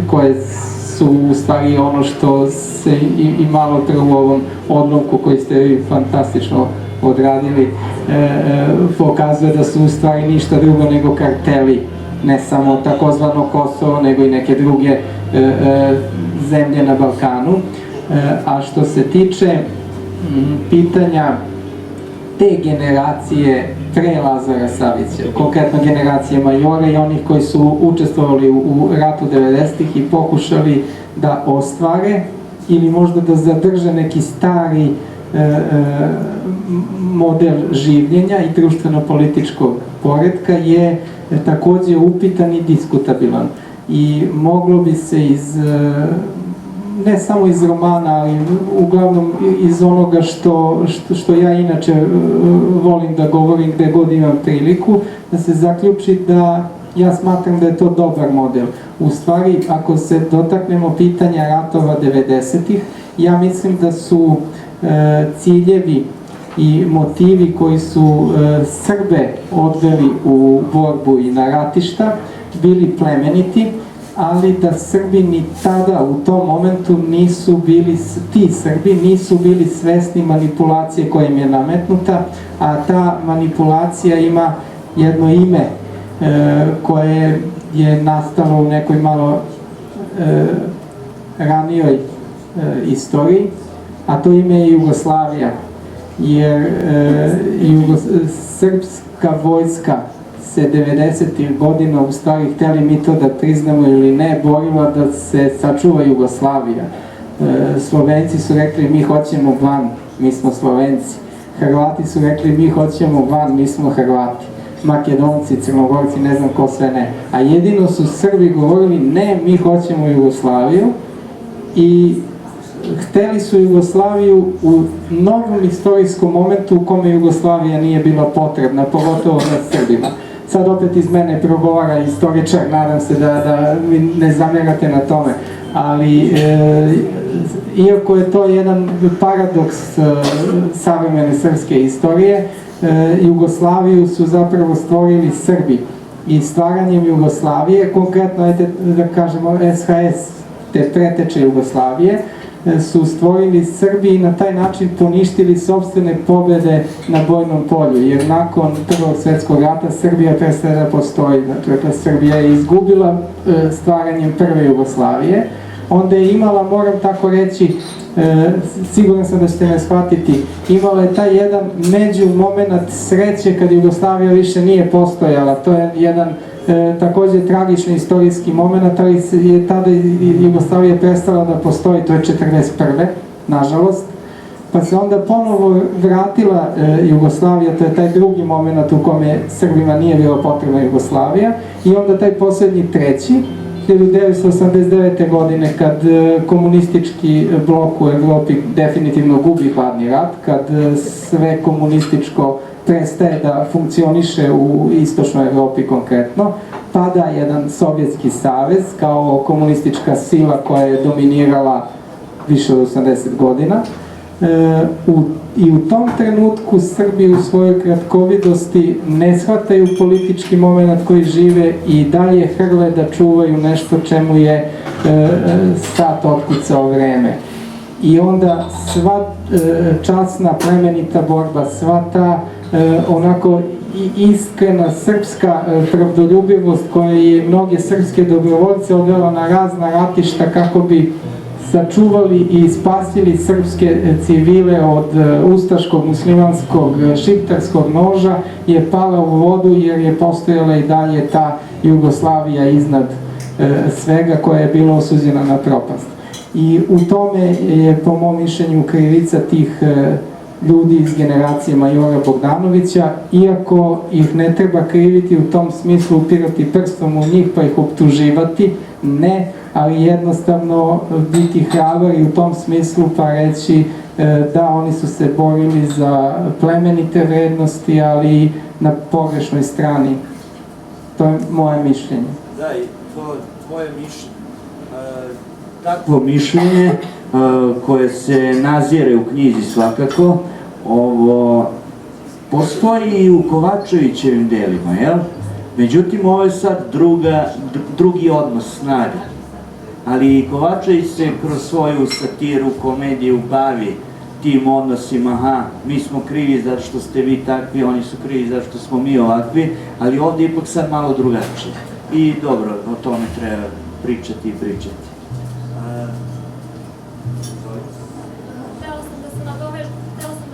koje su u stvari ono što se i malo pre u ovom odlomku koji ste vi fantastično odradili, pokazuje da su u stvari ništa drugo nego karteli, ne samo takozvano Kosovo, nego i neke druge zemlje na Balkanu. A što se tiče pitanja te generacije pre Lazara Savića, konkretno generacije majora i onih koji su učestvovali u ratu 90-ih i pokušali da ostvare ili možda da zadrže neki stari model življenja i društveno-političkog poretka, je takođe upitan i diskutabilan. I moglo bi se ne samo iz romana, ali uglavnom iz onoga što ja inače volim da govorim gde god imam priliku, da se zaključi da ja smatram da je to dobar model. U stvari, ako se dotaknemo pitanja ratova 90-ih, ja mislim da su ciljevi i motivi koji su Srbe odveli u borbu i na ratišta bili plemeniti, ali da Srbi ni tada u tom momentu ti Srbi nisu bili svesni manipulacije koja im je nametnuta, a ta manipulacija ima jedno ime koje je nastalo u nekoj malo ranijoj istoriji, a to ime je Jugoslavija, jer srpska vojska se 90. godina, u stvari hteli mi to da priznamo ili ne, borila da se sačuva Jugoslavija. Slovenci su rekli mi hoćemo van, mi smo Slovenci. Hrvati su rekli mi hoćemo van, mi smo Hrvati. Makedonci, Crnogorci, ne znam ko sve ne. A jedino su Srbi govorili ne, mi hoćemo Jugoslaviju i hteli su Jugoslaviju u novom istorijskom momentu u kome Jugoslavija nije bila potrebna, pogotovo nad Srbima. Sad opet iz mene progovara istoričar, nadam se da mi ne zamerate na tome, ali iako je to jedan paradoks savremene srpske istorije, Jugoslaviju su zapravo stvorili Srbi i stvaranjem Jugoslavije, konkretno da kažemo SHS, te preteče Jugoslavije, su stvorili Srbi i na taj način poništili sopstvene pobjede na bojnom polju, jer nakon Prvog svjetskog rata Srbija prestaje da postoji. Dakle, Srbija je izgubila stvaranjem prve Jugoslavije, onda je imala, moram tako reći, siguran sam da ćete me shvatiti, imala je taj jedan među moment sreće kad Jugoslavija više nije postojala. To je jedan također tragični istorijski moment, ali je tada Jugoslavija prestala da postoji, to je 1941. nažalost, pa se onda ponovo vratila Jugoslavija, to je taj drugi moment u kome Srbima nije bila potrebna Jugoslavija, i onda taj posljednji treći, 1989. godine, kad komunistički blok u Evropi definitivno gubi hladni rat, kad sve komunističko prestaje da funkcioniše u istočnoj Evropi konkretno, pada jedan Sovjetski savez kao komunistička sila koja je dominirala više od 80 godina. I u tom trenutku Srbi u svojoj kratkovidosti ne shvataju politički moment koji žive i dalje hrle da čuvaju nešto čemu je sat otkucao vreme. I onda sva časna plemenita borba, sva ta onako iskrena srpska pravdoljubivost koja je mnoge srpske dobrovoljce odvela na razna ratišta kako bi sačuvali i spasili srpske civile od ustaškog, muslimanskog, šiptarskog noža, je pala u vodu jer je postojala i dalje ta Jugoslavija iznad svega koja je bila osuđena na propast. I u tome je, po mom mišljenju, krivica tih ljudi iz generacije majora Bogdanovića, iako ih ne treba kriviti u tom smislu, upirati prstom u njih pa ih optuživati, ne, ali jednostavno biti hrabar i u tom smislu pa reći da oni su se borili za plemenite vrednosti, ali na pogrešnoj strani. To je moje mišljenje. Da, i to tvoje mišljenje. Takvo mišljenje koje se nazire u knjizi svakako, postoji i u Kovačevićevim delima, jel? Međutim, ovo je sad drugi odnos snaga. Ali Kovačević se kroz svoju satiru, komediju bavi tim odnosima, mi smo krivi zašto ste vi takvi, oni su krivi zašto smo mi ovakvi, ali ovdje ipak sad malo drugačije. I dobro, o tome treba pričati i pričati. Htela sam da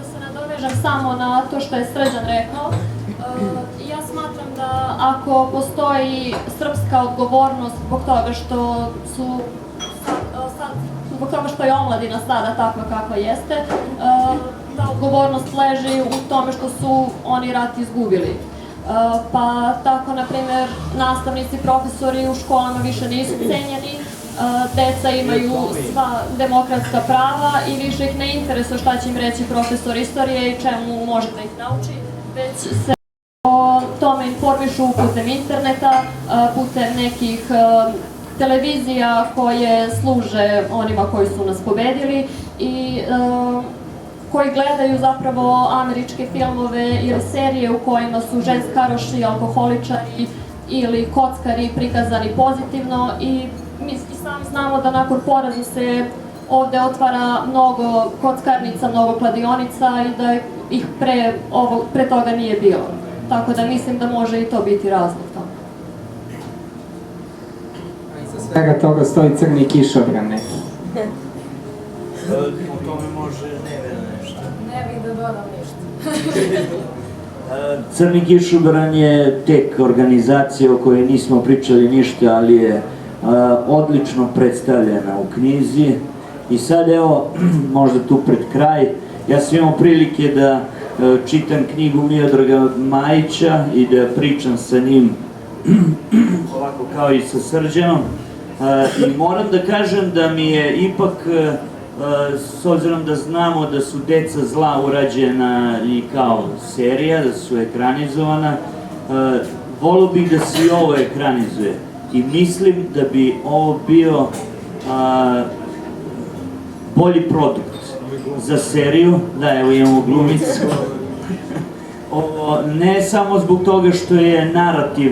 se nadovežem samo na to što je Srđan rekao. Ja smatram da ako postoji srpska odgovornost zbog toga što zbog toga što je omladina sada takva kakva jeste, ta odgovornost leži u tome što su oni rat izgubili. Pa tako, na primjer, nastavnici, profesori u školama više nisu cenjeni, deca imaju sva demokratska prava i više ih ne interesuje šta će im reći profesor istorije i čemu može da ih nauči, već se o tome informišu putem interneta, putem nekih televizija koje služe onima koji su nas pobedili i koji gledaju zapravo američke filmove ili serije u kojima su ženskaroši, alkoholičari ili kockari prikazani pozitivno i mi sami znamo da nakon poraza se ovde otvara mnogo kockarnica, mnogo kladionica i da ih pre toga nije bilo. Tako da mislim da može i to biti razlog tamo. svega toga stoji crni kišobran neki. O tome može Nevena nešto. Ne bih da dodam ništa. Crni kišobran je tek organizacija o kojoj nismo pričali ništa, ali je odlično predstavljena u knjizi. I sad evo, možda tu pred kraj, ja sam imao prilike da čitam knjigu Miodraga Majića i da pričam sa njim ovako kao i sa Srđanom. I moram da kažem da mi je ipak, s obzirom da znamo da su Deca zla urađena i kao serija, da su ekranizovana, volio bih da se i ovo ekranizuje. I mislim da bi ovo bio bolji produkt za seriju. Da, evo imamo glumicu. Ne samo zbog toga što je narativ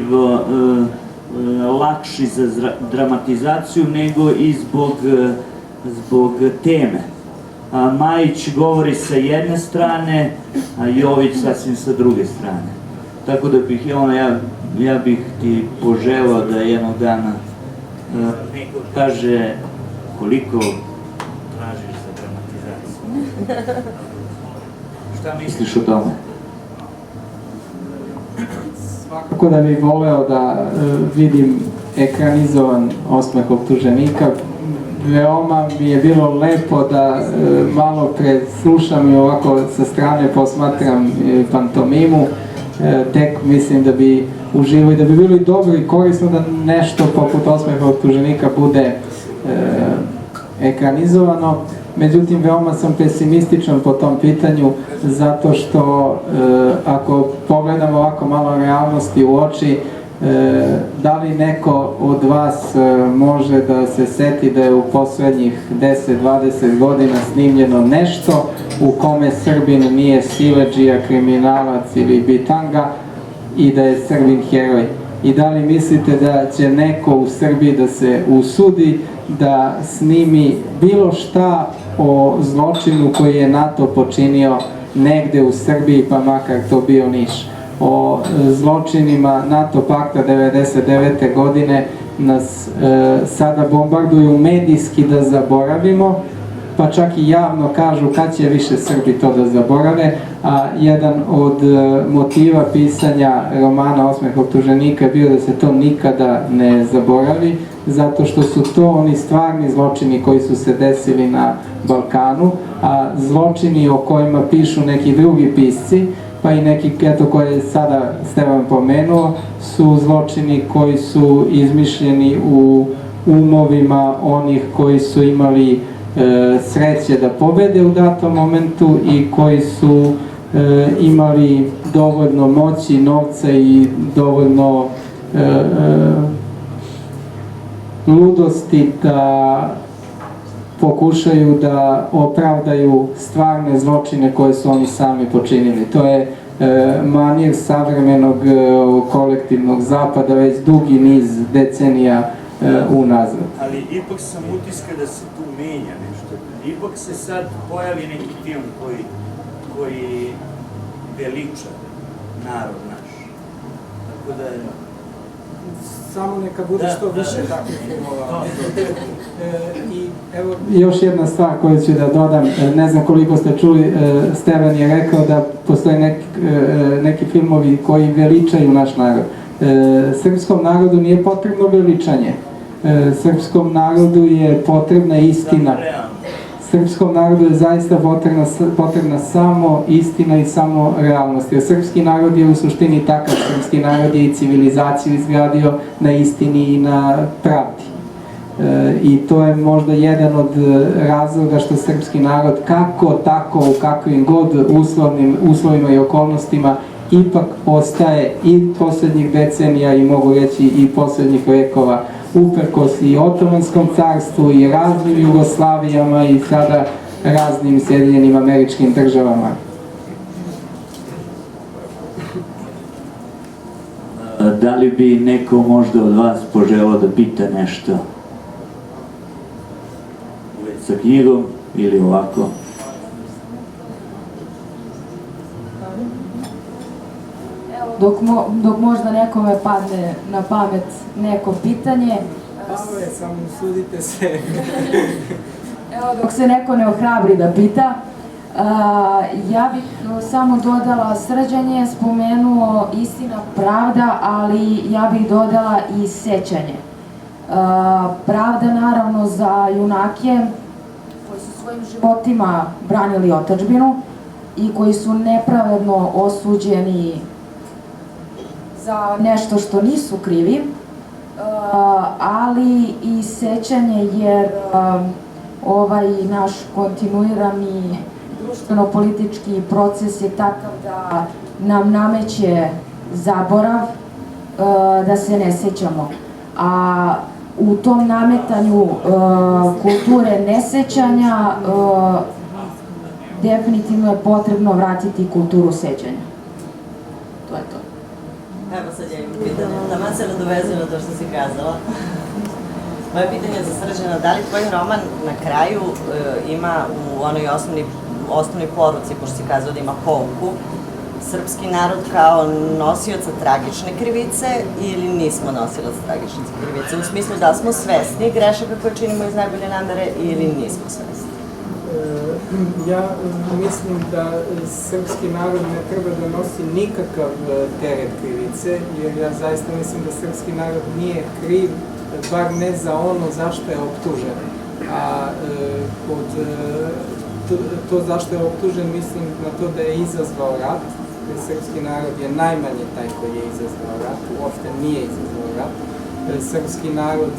lakši za dramatizaciju, nego i zbog teme. Majić govori sa jedne strane, a Jović sasvim sa druge strane. Tako da bih, ja bih ti poželao da jednog dana neko kaže koliko tražiš za dramatizaciju. Šta misliš o tome? Svakako da bih voleo da vidim ekranizovan Osmeh optuženika. Veoma mi je bilo lepo da malo preslušam i ovako sa strane posmatram pantomimu. Tek mislim da bi uživao i da bi bilo i dobro i korisno da nešto poput Osmeha optuženika bude ekranizovano. Međutim, veoma sam pesimističan po tom pitanju, zato što ako pogledamo ovako malo realnosti u oči, da li neko od vas može da se seti da je u poslednjih 10-20 godina snimljeno nešto u kome Srbin nije siledžija, kriminalac ili bitanga i da je Srbin heroj? I da li mislite da će neko u Srbiji da se usudi da snimi bilo šta o zločinu koji je NATO počinio negde u Srbiji, pa makar to bio Niš? O zločinima NATO pakta 99. godine nas sada bombarduju medijski da zaboravimo, pa čak i javno kažu kad će više Srbi to da zaborave, a jedan od motiva pisanja romana Osmeh optuženika je bio da se to nikada ne zaboravi, zato što su to oni stvarni zločini koji su se desili na Balkanu, a zločini o kojima pišu neki drugi pisci, pa i neki, eto, koje je sada Stevan pomenuo, su zločini koji su izmišljeni u umovima onih koji su imali sreće da pobede u datom momentu i koji su imali dovoljno moći, novca i dovoljno ludosti da pokušaju da opravdaju stvarne zločine koje su oni sami počinili. To je manir savremenog kolektivnog zapada već dugi niz decenija unazad. Ali ipak sam utiska da se tu menja nešto. Ipak se sad pojavi neki film koji veliča narod naš. Tako da je... Samo neka bude što više takvih filmova. I evo još jedna stvar koju ću da dodam, ne znam koliko ste čuli, Stevan je rekao da postoje neki filmovi koji veličaju naš narod. Srpskom narodu nije potrebno veličanje. Srpskom narodu je potrebna istina. Srpskom narodu je zaista potrebna samo istina i samo realnost. Jer srpski narod je u suštini takav. Srpski narod je i civilizaciju izgradio na istini i na pravdi. I to je možda jedan od razloga što srpski narod kako tako u kakvim god uslovima i okolnostima ipak ostaje i poslednjih decenija i mogu reći i poslednjih vekova uprkos i Otomanskom carstvu i raznim Jugoslavijama i sada raznim Sjedinjenim Američkim Državama. Da li bi neko možda od vas poželao da pita nešto? Uveć sa knjigom ili ovako? Dok možda nekome padne na pamet neko pitanje, Pravo je, samo usudite se. Evo, dok se neko ne ohrabri da pita, ja bih samo dodala, Srđan je spomenuo istina, pravda, ali ja bih dodala i sećanje. Pravda naravno za junake koji su svojim životima branili otadžbinu i koji su nepravedno osuđeni za nešto što nisu krivi, ali i sećanje jer ovaj naš kontinuirani društveno-politički proces je takav da nam nameće zaborav, da se ne sećamo. A u tom nametanju kulture nesećanja definitivno je potrebno vratiti kulturu sećanja. To je to. Evo sad ja imam pitanje, taman se nadovezujem na to što si kazala. Moje pitanje za Srđana, da li tvoj roman na kraju ima u onoj osnovnoj poruci, pošto si kazao da ima pouku, srpski narod kao nosioca tragične krivice ili nismo nosilac tragične krivice? U smislu da smo svesni grešaka koje činimo iz najbolje namere ili nismo svesni? Ja mislim da srpski narod ne treba da nosi nikakav teret krivice, jer ja zaista mislim da srpski narod nije kriv, bar ne za ono zašto je optužen. A to zašto je optužen mislim na to da je izazvao rat, jer srpski narod je najmanje taj koji je izazvao rat, uopšte nije izazvao rat. Srpski narod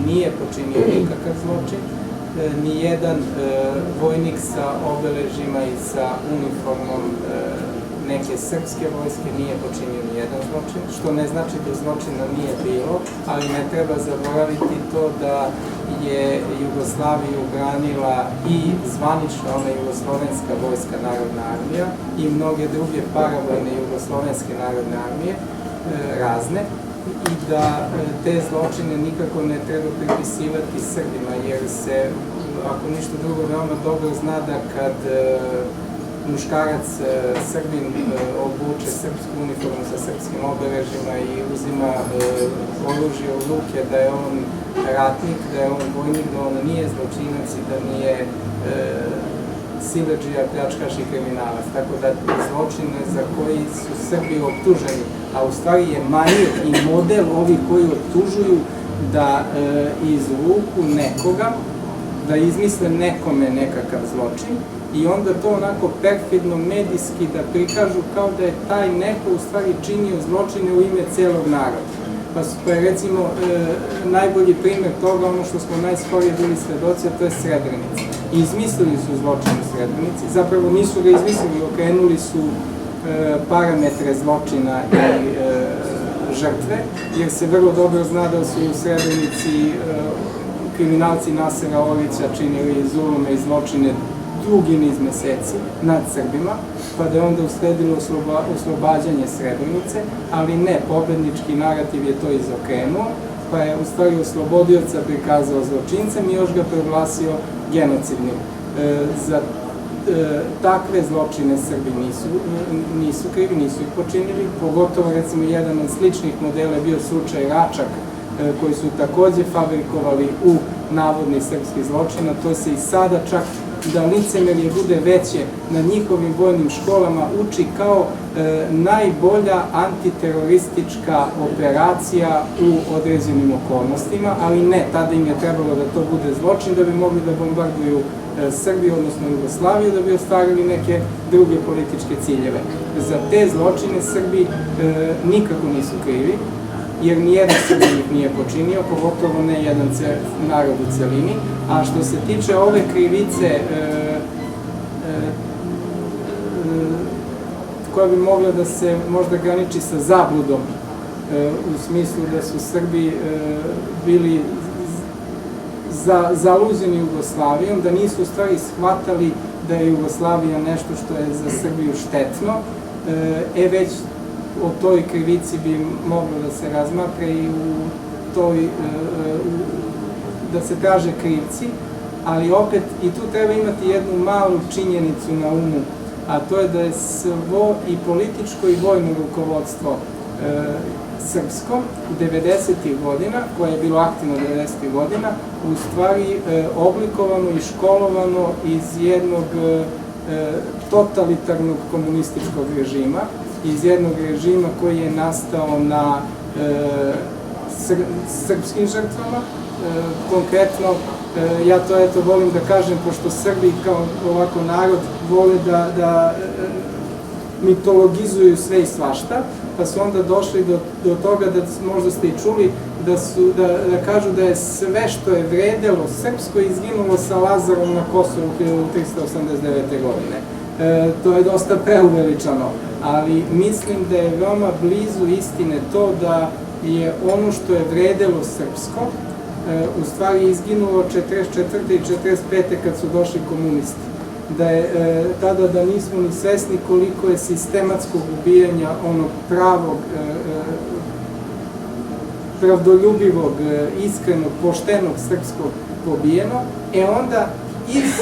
nije počinio nikakav zločin, nijedan vojnik sa obeležima i sa uniformom neke srpske vojske nije počinio nijedan zločin, što ne znači da zločina nije bilo, ali ne treba zaboraviti to da je Jugoslaviju branila i zvanično ona Jugoslovenska vojska narodna armija i mnoge druge paravojne Jugoslovenske narodne armije, razne, i da te zločine nikako ne treba pripisivati Srbima, jer se, ako ništa drugo, veoma dobro zna da kad muškarac Srbin obuče srpsku uniformu sa srpskim obeležima i uzima oružje u ruke, da je on ratnik, da je on vojnik, da on nije zločinac i da nije siledžija, pljačkaš i kriminalac. Tako da zločine za koji su Srbi optuženi, a u stvari je manir i model ovih koji optužuju da izvuku nekoga, da izmisle nekome nekakav zločin i onda to onako perfidno medijski da prikažu kao da je taj neko u stvari činio zločine u ime celog naroda. Pa je recimo najbolji primjer toga, ono što smo najskorije bili svedoci, a to je Srebrenica. Izmislili su zločin u Srebrenici, zapravo nisu ga izmislili, okrenuli su parametre zločina i žrtve, jer se vrlo dobro zna da su u Srebrenici kriminalci Nasera Orića činili zulome i zločine dugi niz meseci nad Srbima, pa da je onda usledilo oslobađanje Srebrenice, ali ne, pobednički narativ je to izokrenuo, pa je u stvari oslobodioca prikazao zločincem i još ga proglasio genocidnim. Za takve zločine Srbi nisu krivi, nisu ih počinili, pogotovo recimo jedan od sličnih modela je bio slučaj Račak, koji su takođe fabrikovali u navodni srpski zločin, a to se i sada čak da licemerje bude veće na njihovim vojnim školama uči kao najbolja antiteroristička operacija u određenim okolnostima, ali ne, tada im je trebalo da to bude zločin da bi mogli da bombarduju Srbiju, odnosno Jugoslaviju, da bi ostvarili neke druge političke ciljeve. Za te zločine Srbi nikako nisu krivi, jer nijedan Srbin ih nije počinio, pogotovo ne jedan narod u celini. A što se tiče ove krivice koja bi mogla da se možda graniči sa zabludom, u smislu da su Srbi bili zaluzeni Jugoslavijom, da nisu u stvari shvatali da je Jugoslavija nešto što je za Srbiju štetno, već o toj krivici bi moglo da se razmatra i da se traže krivci, ali opet i tu treba imati jednu malu činjenicu na umu, a to je da je svo i političko i vojno rukovodstvo srpsko 90. godina, koje je bilo aktivno 90. godina, u stvari oblikovano i školovano iz jednog totalitarnog komunističkog režima, iz jednog režima koji je nastao na srpskim žrtvama. Konkretno, ja to eto volim da kažem, pošto Srbi kao ovako narod vole da mitologizuju sve i svašta, pa su onda došli do toga da možda ste i čuli da kažu da je sve što je vredelo srpsko izginulo sa Lazarom na Kosovu 1389. godine. To je dosta preuveličano, ali mislim da je veoma blizu istine to da je ono što je vredelo srpsko u stvari izginulo 44. i 45. kad su došli komunisti. Da je tada da nismo ni svesni koliko je sistematskog ubijanja onog pravog, pravdoljubivog, iskrenog, poštenog srpskog pobijeno, onda iz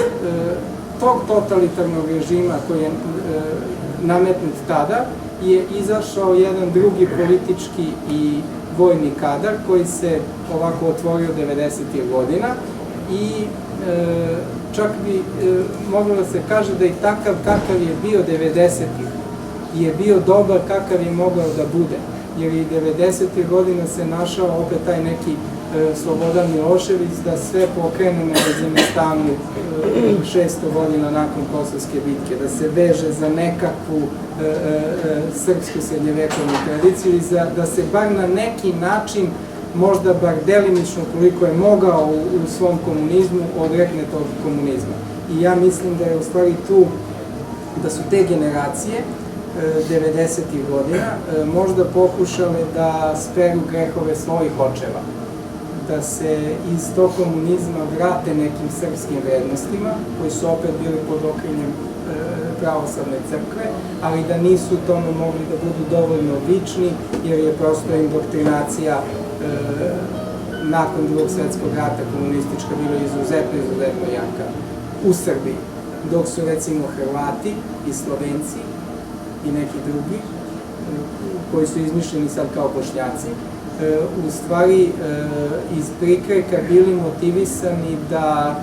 tog totalitarnog režima koji je nametnut tada je izašao jedan drugi politički i vojni kadar koji se ovako otvorio 90. godina i čak bi moglo da se kaže da i takav kakav je bio 90. je bio dobar kakav je mogao da bude, jer i 90. godina se našao opet taj neki Slobodan Milošević da sve pokrene na Zemestanu 600 godina nakon Kosovske bitke, da se veže za nekakvu srpsku srednjevekovnu tradiciju i da se bar na neki način, možda bar delimično koliko je mogao u svom komunizmu, odrekne tog komunizma. I ja mislim da je u stvari tu, da su te generacije 90. godina možda pokušale da speru grehove svojih očeva, da se iz tog komunizma vrate nekim srpskim vrednostima, koji su opet bili pod okriljem pravoslavne crkve, ali da nisu tome mogli da budu dovoljno vični, jer je prosto indoktrinacija nakon Drugog svetskog rata komunistička bila izuzetno jaka u Srbiji, dok su recimo Hrvati i Slovenci i neki drugi, koji su izmišljeni sad kao Bošnjaci, u stvari iz prikrajka bili motivisani da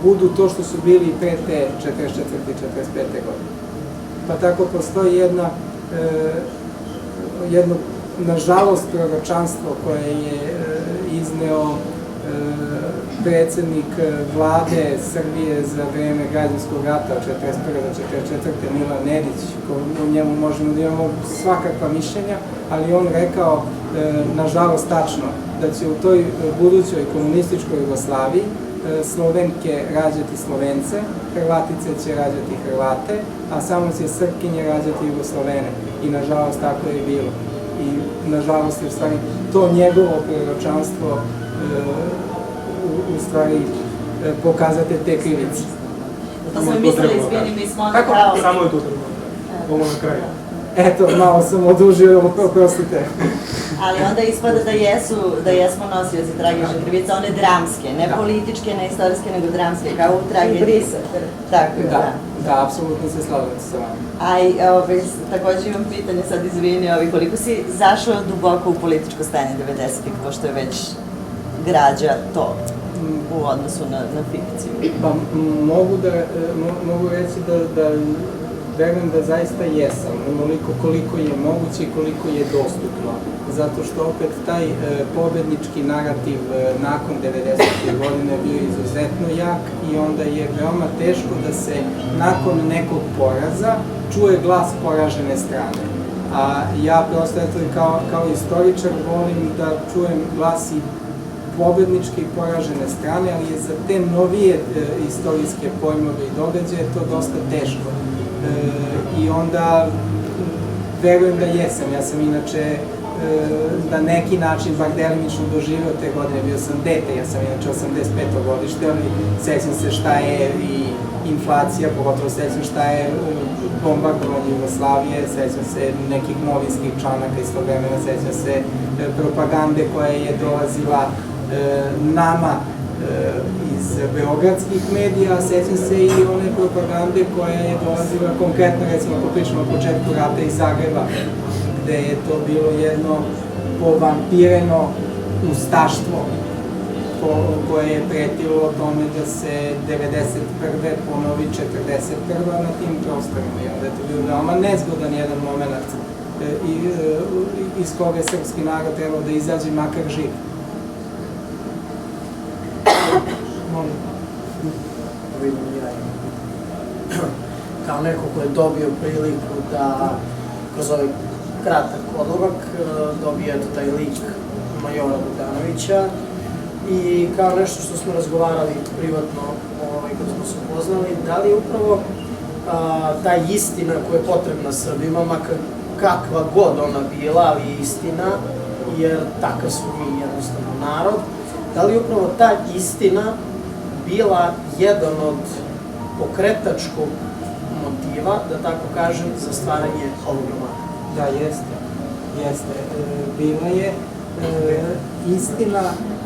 budu to što su bili pre te 44. i 45. godine. Pa tako postoji jedno, nažalost, proročanstvo koje je izneo predsednik vlade Srbije za vreme građanskog rata od 41. do 44. Milan Nedić, o njemu možemo da imamo svakakva mišljenja, ali on rekao, nažalost tačno, da će u toj budućoj komunističkoj Jugoslaviji Slovenke rađati Slovence, Hrvatice će rađati Hrvate, a samo će Srpkinje rađati Jugoslovene. I nažalost tako je bilo. I nažalost je u stvari to njegovo proročanstvo u stvari pokazate te krivice. To smo mislili, izvini, mi smo onda kao... Samo je to trebalo. Ovo na kraju. Eto, malo sam odužio, oprostite. Ali onda ispada da jesmo nosioci tragične krivice, one dramske, ne političke, ne istorijske, nego dramske, kao u tragediji. Tako, da, apsolutno se slažem sa vama. Takođe imam pitanje, sad izvini, koliko si zašao duboko u političko stanje 90-ih, pošto je već građa to u odnosu na fikciju? Pa mogu reći da verujem da zaista jesam, onoliko koliko je moguće i koliko je dostupno. Zato što opet taj pobednički narativ nakon 90. godine bio izuzetno jak i onda je veoma teško da se nakon nekog poraza čuje glas poražene strane. A ja prosto kao istoričar volim da čujem glas i pobedničke i poražene strane, ali je za te novije istorijske pojmove i događaje to dosta teško. I onda verujem da jesam. Ja sam inače na neki način, bar delimično doživio te godine, bio sam dete, ja sam inače 85. godište, ali sećam se šta je i inflacija, pogotovo sećam šta je bombardovanje Jugoslavije, sećam se nekih novinskih članaka iz tog vremena, sećam se propagande koja je dolazila nama iz beogradskih medija, sećam se i one propagande koja je dolazila konkretno, recimo ako pričamo o početku rata iz Zagreba, gde je to bilo jedno povampireno ustaštvo koje je pretilo o tome da se 91. ponovi 41. na tim prostorima. I onda je to bio veoma nezgodan jedan moment iz koga je srpski narod trebao da izađe makar živ. Kao neko ko je dobio priliku da kroz ovaj kratak odlomak dobije taj lik majora Bogdanovića i kao nešto što smo razgovarali privatno kada smo se upoznali, da li je upravo ta istina koja je potrebna Srbima, makar kakva god ona bila, ali istina, jer takav smo mi jednostavno narod, da li je upravo ta istina bila jedan od pokretačkog motiva, da tako kažem, za stvaranje ovog romana? Da, jeste. Bila je istina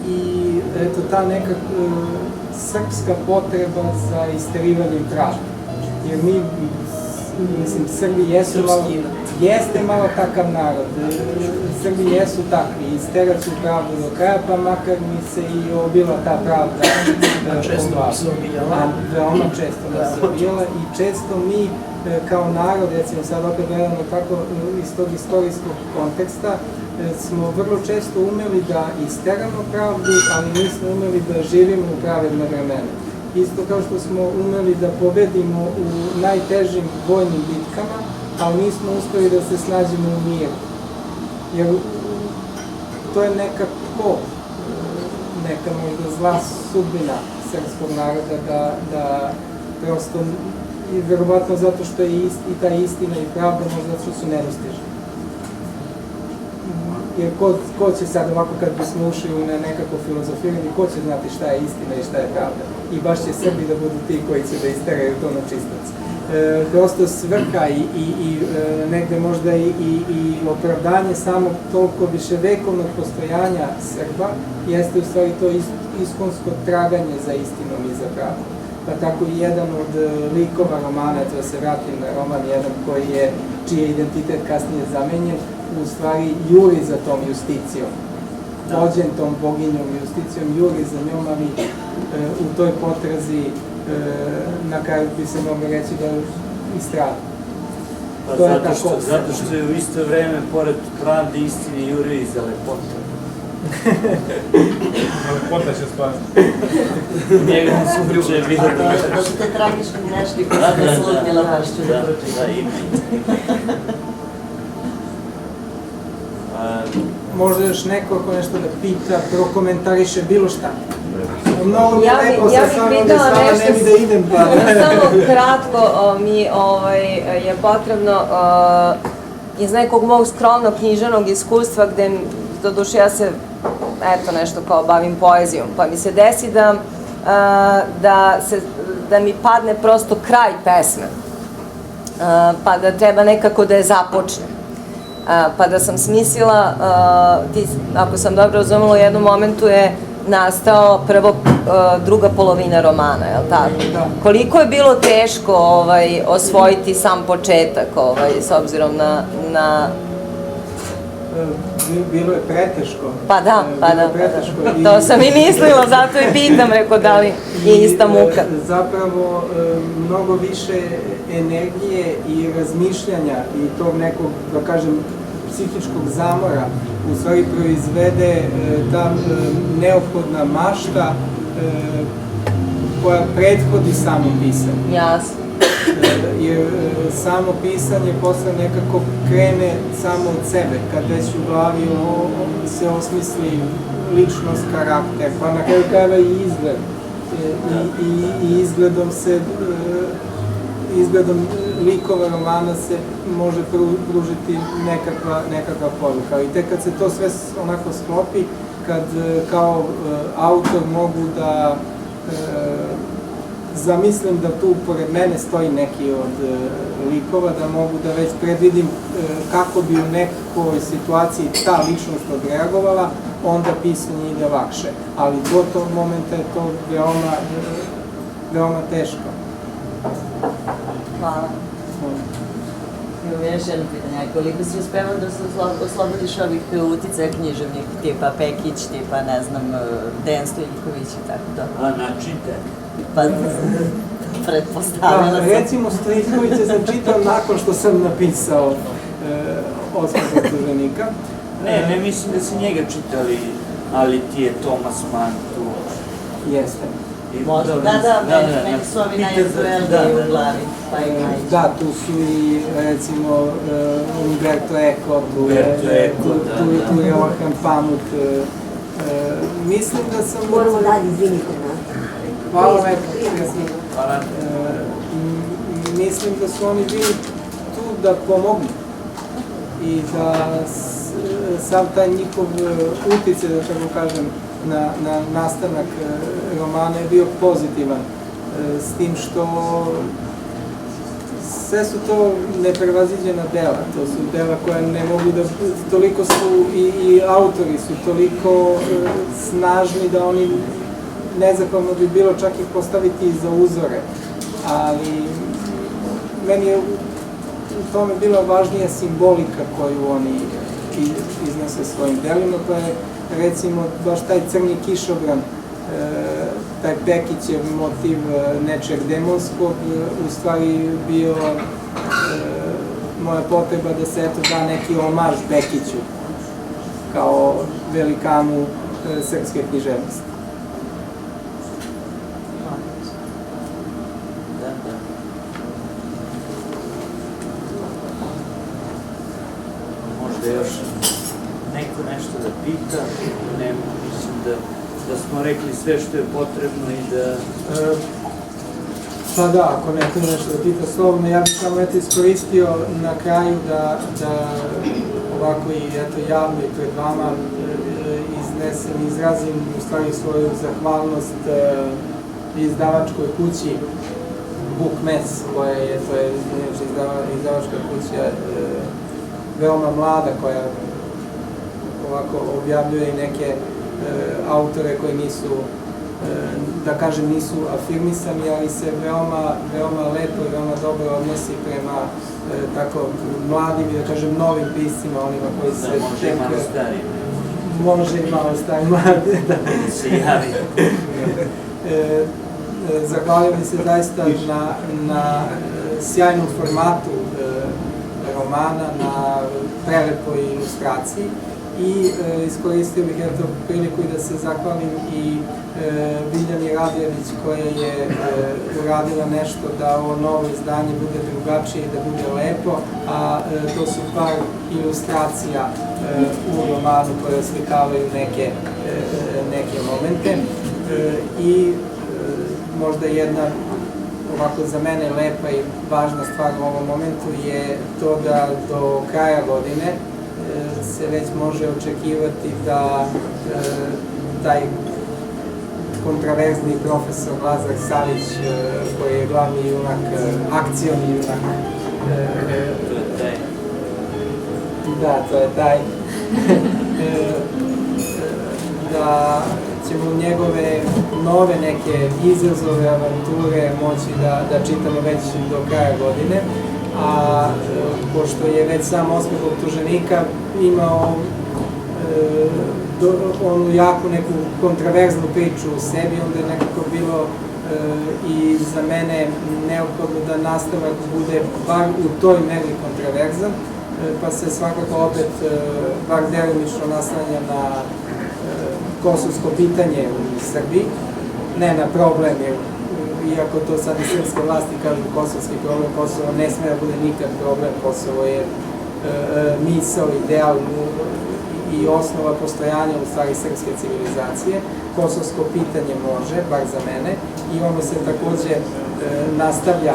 i eto ta neka srpska potreba za isterivanjem pravde. Jer mi, mislim, Srbi jesu malo takav narod. Srbi jesu takvi, isterat ću pravdu do kraja, pa makar mi se i obila ta pravda. Veoma često nas se obila i često mi kao narod, recimo sad opet gledamo tako iz tog istorijskog konteksta, smo vrlo često umeli da isteramo pravdu, ali nismo umeli da živimo u pravedne vremena. Isto kao što smo umeli da pobedimo u najtežim vojnim bitkama, ali nismo uspeli da se snađemo u miru. Jer to je nekako, neka možda zla sudbina srpskog naroda da prosto, i verovatno zato što je i ta istina i pravda, možda zato što su nedostižni. Jer ko će sad ovako kad bismo ušli na nekako filozofiranje, ko će znati šta je istina i šta je pravda? I baš će Srbi da budu ti koji će da isteraju to na čistac. Prosto svrha i negde možda i opravdanje samog toliko viševekovnog postojanja Srba jeste u stvari to iskonsko traganje za istinom i za pravdom. Pa tako i jedan od likova romana, da se vratim na roman, jedan čiji je identitet kasnije zamenjen, u stvari juri za tom Justicijom. Vođen tom boginjom Justicijom, juri za njom, ali u toj potrazi na kraju bi se moglo reći da istrada. Zato što je u isto vreme, pored pravde, istine, juri i za lepotu. Lepota će spasti. Njega ne su uče vidjeti. Da su te tragične greške koje su apsolutno lapašću da pročitaju. Da, ima. Možda još neko ako nešto da pita, prokomentariše bilo šta. Mnogo mi je lepo sa stvarno da s vama ne bi da idem. Samo kratko mi je potrebno iz nekog mog skromnog književnog iskustva gde, doduše ja se eto nešto kao bavim poezijom, pa mi se desi da mi padne prosto kraj pesme, pa da treba nekako da je započnem. Pa da sam smislila, ako sam dobro razumela, u jednom momentu je nastao prvo druga polovina romana, je li tako? Koliko je bilo teško osvojiti sam početak, s obzirom na... Bilo je preteško. Pa da. To sam i mislila, zato i pitam, reko, da li je ista muka. Zapravo, mnogo više energije i razmišljanja i tog nekog, da kažem, psihičkog zamora u stvari proizvede ta neophodna mašta koja prethodi samom pisanju. Jasno. Jer samo pisanje posle nekako krene samo od sebe, kad već u glavi se osmisli ličnost, karakter, pa na kraju krajeva i izgled. I izgledom likova romana se može pružiti nekakva poruka. I tek kad se to sve onako sklopi, kad kao autor mogu da zamislim da tu pored mene stoji neki od likova, da mogu da već predvidim kako bi u nekoj situaciji ta ličnost odreagovala, onda pisanje ide lakše. Ali do tog momenta je to veoma teško. Hvala. imam još jedno pitanje. Koliko si uspevao da se oslobodiš ovih uticaja književnih, tipa Pekić, tipa, ne znam, Dejan Stojljiković i tako to? A načite? Pa, pretpostavila sam. Recimo, Stojljikovića sam čitao nakon što sam napisao Osmog optuženika. Ne mislim da si njega čitali, ali ti je Thomas Mann tu. Jeste. Možda, da, meni su ovi najizvreliji u glavi, pa i najći. Da, tu su i, recimo, Umberto Eco, tu je Orhan Pamuk. Mislim da sam... Moramo dalje, izvinite nas. Hvala lepo. Mislim da su oni bili tu da pomognu i da sav taj njihov uticaj, da tako kažem, na nastanak romana je bio pozitivan, s tim što sve su to neprevaziđena dela, to su dela koja ne mogu da, toliko su i autori su toliko snažni da oni nezahvalno bi bilo čak ih postaviti za uzore, ali meni je u tome bila važnija simbolika koju oni iznose svojim delima, pa je recimo baš taj crni kišobran, taj Pekićev motiv nečeg demonskog, u stvari bio moja potreba da se eto da neki omaž Pekiću kao velikanu srpske književnosti. Možda još neko nešto da pita, ne, mislim da smo rekli sve što je potrebno i da... Pa da, ako neko nešto da pita slobodno, ja bih samo iskoristio na kraju da ovako i javno i pred vama izrazim u stvari svoju zahvalnost izdavačkoj kući Bukmes, koja je, to je izdavačka kuća veoma mlada, koja ovako objavljuje i neke autore koji nisu, da kažem, nisu afirmisani, ali se veoma lepo i veoma dobro odnosi prema tako mladim i, da kažem, novim piscima, onima koji se... Da, može i malo stariji. Može i malo stariji, mladi, da. Se javi. Zahvaljujem se zaista na sjajnom formatu romana, na prelepoj ilustraciji i iskoristio bih priliku i da se zahvalim i Biljani Radjević, koja je uradila nešto da ovo novo izdanje bude drugačije i da bude lepo, a to su par ilustracija u romanu koje oslikavaju neke momente i možda jedna ovako za mene lepa i važna stvar u ovom momentu je to da do kraja godine se već može očekivati da taj kontraverzni profesor Lazar Savić, koji je glavni junak, akcioni junak, da, to je taj, da ćemo njegove nove neke izazove, avanture moći da čitamo već do kraja godine, a pošto je već sam Osmeh optuženika imao onu jaku neku kontraverznu priču u sebi, onda je nekako bilo i za mene neophodno da nastavak bude bar u toj meri kontraverzan, pa se svakako opet bar delimično naslanja na kosovsko pitanje u Srbiji, ne na problem, iako to sad i srpske vlasti kažu kosovski problem, Kosovo ne sme da bude nikad problem, Kosovo je misao, ideal i osnova postojanja u stvari srpske civilizacije. Kosovsko pitanje može, bar za mene, i ono se takođe nastavlja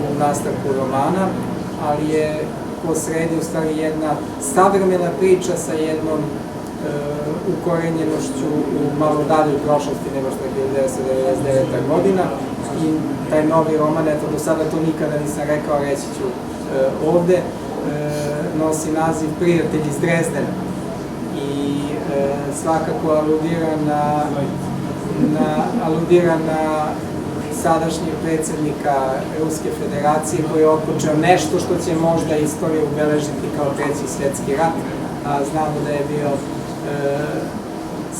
u nastavku romana, ali je po sredi u stvari jedna savremena priča sa jednom ukorenjenošću u malo daljoj prošlosti nego što je 1999. godina i taj novi roman, eto do sada to nikada nisam rekao, reći ću ovde, nosi naziv Prijatelj iz Drezdena i svakako aludira na sadašnjeg predsjednika Ruske federacije koji je otpočeo nešto što će možda istorija ubeležiti kao Treći svjetski rat. Znamo da je bio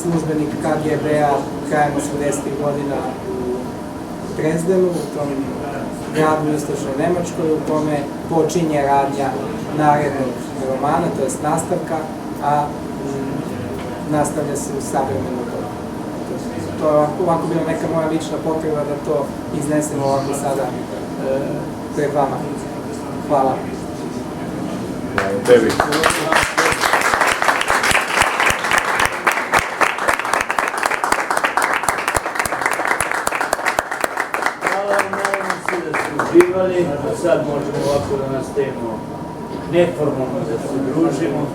službenik KGB-a krajem 80. godina u Drezdenu, u tom gradu u istočnoj Nemačkoj, u kome počinje radnja narednog romana, to jest nastavka, a nastavlja se u savremenu dobu. To je ovako bila neka moja lična potreba da to iznesem ovako sada pred vama. Hvala. Tebi. Hvala vam, nadam se da ste uživali. Sad možemo ovako da nastavimo neformalno da se družimo.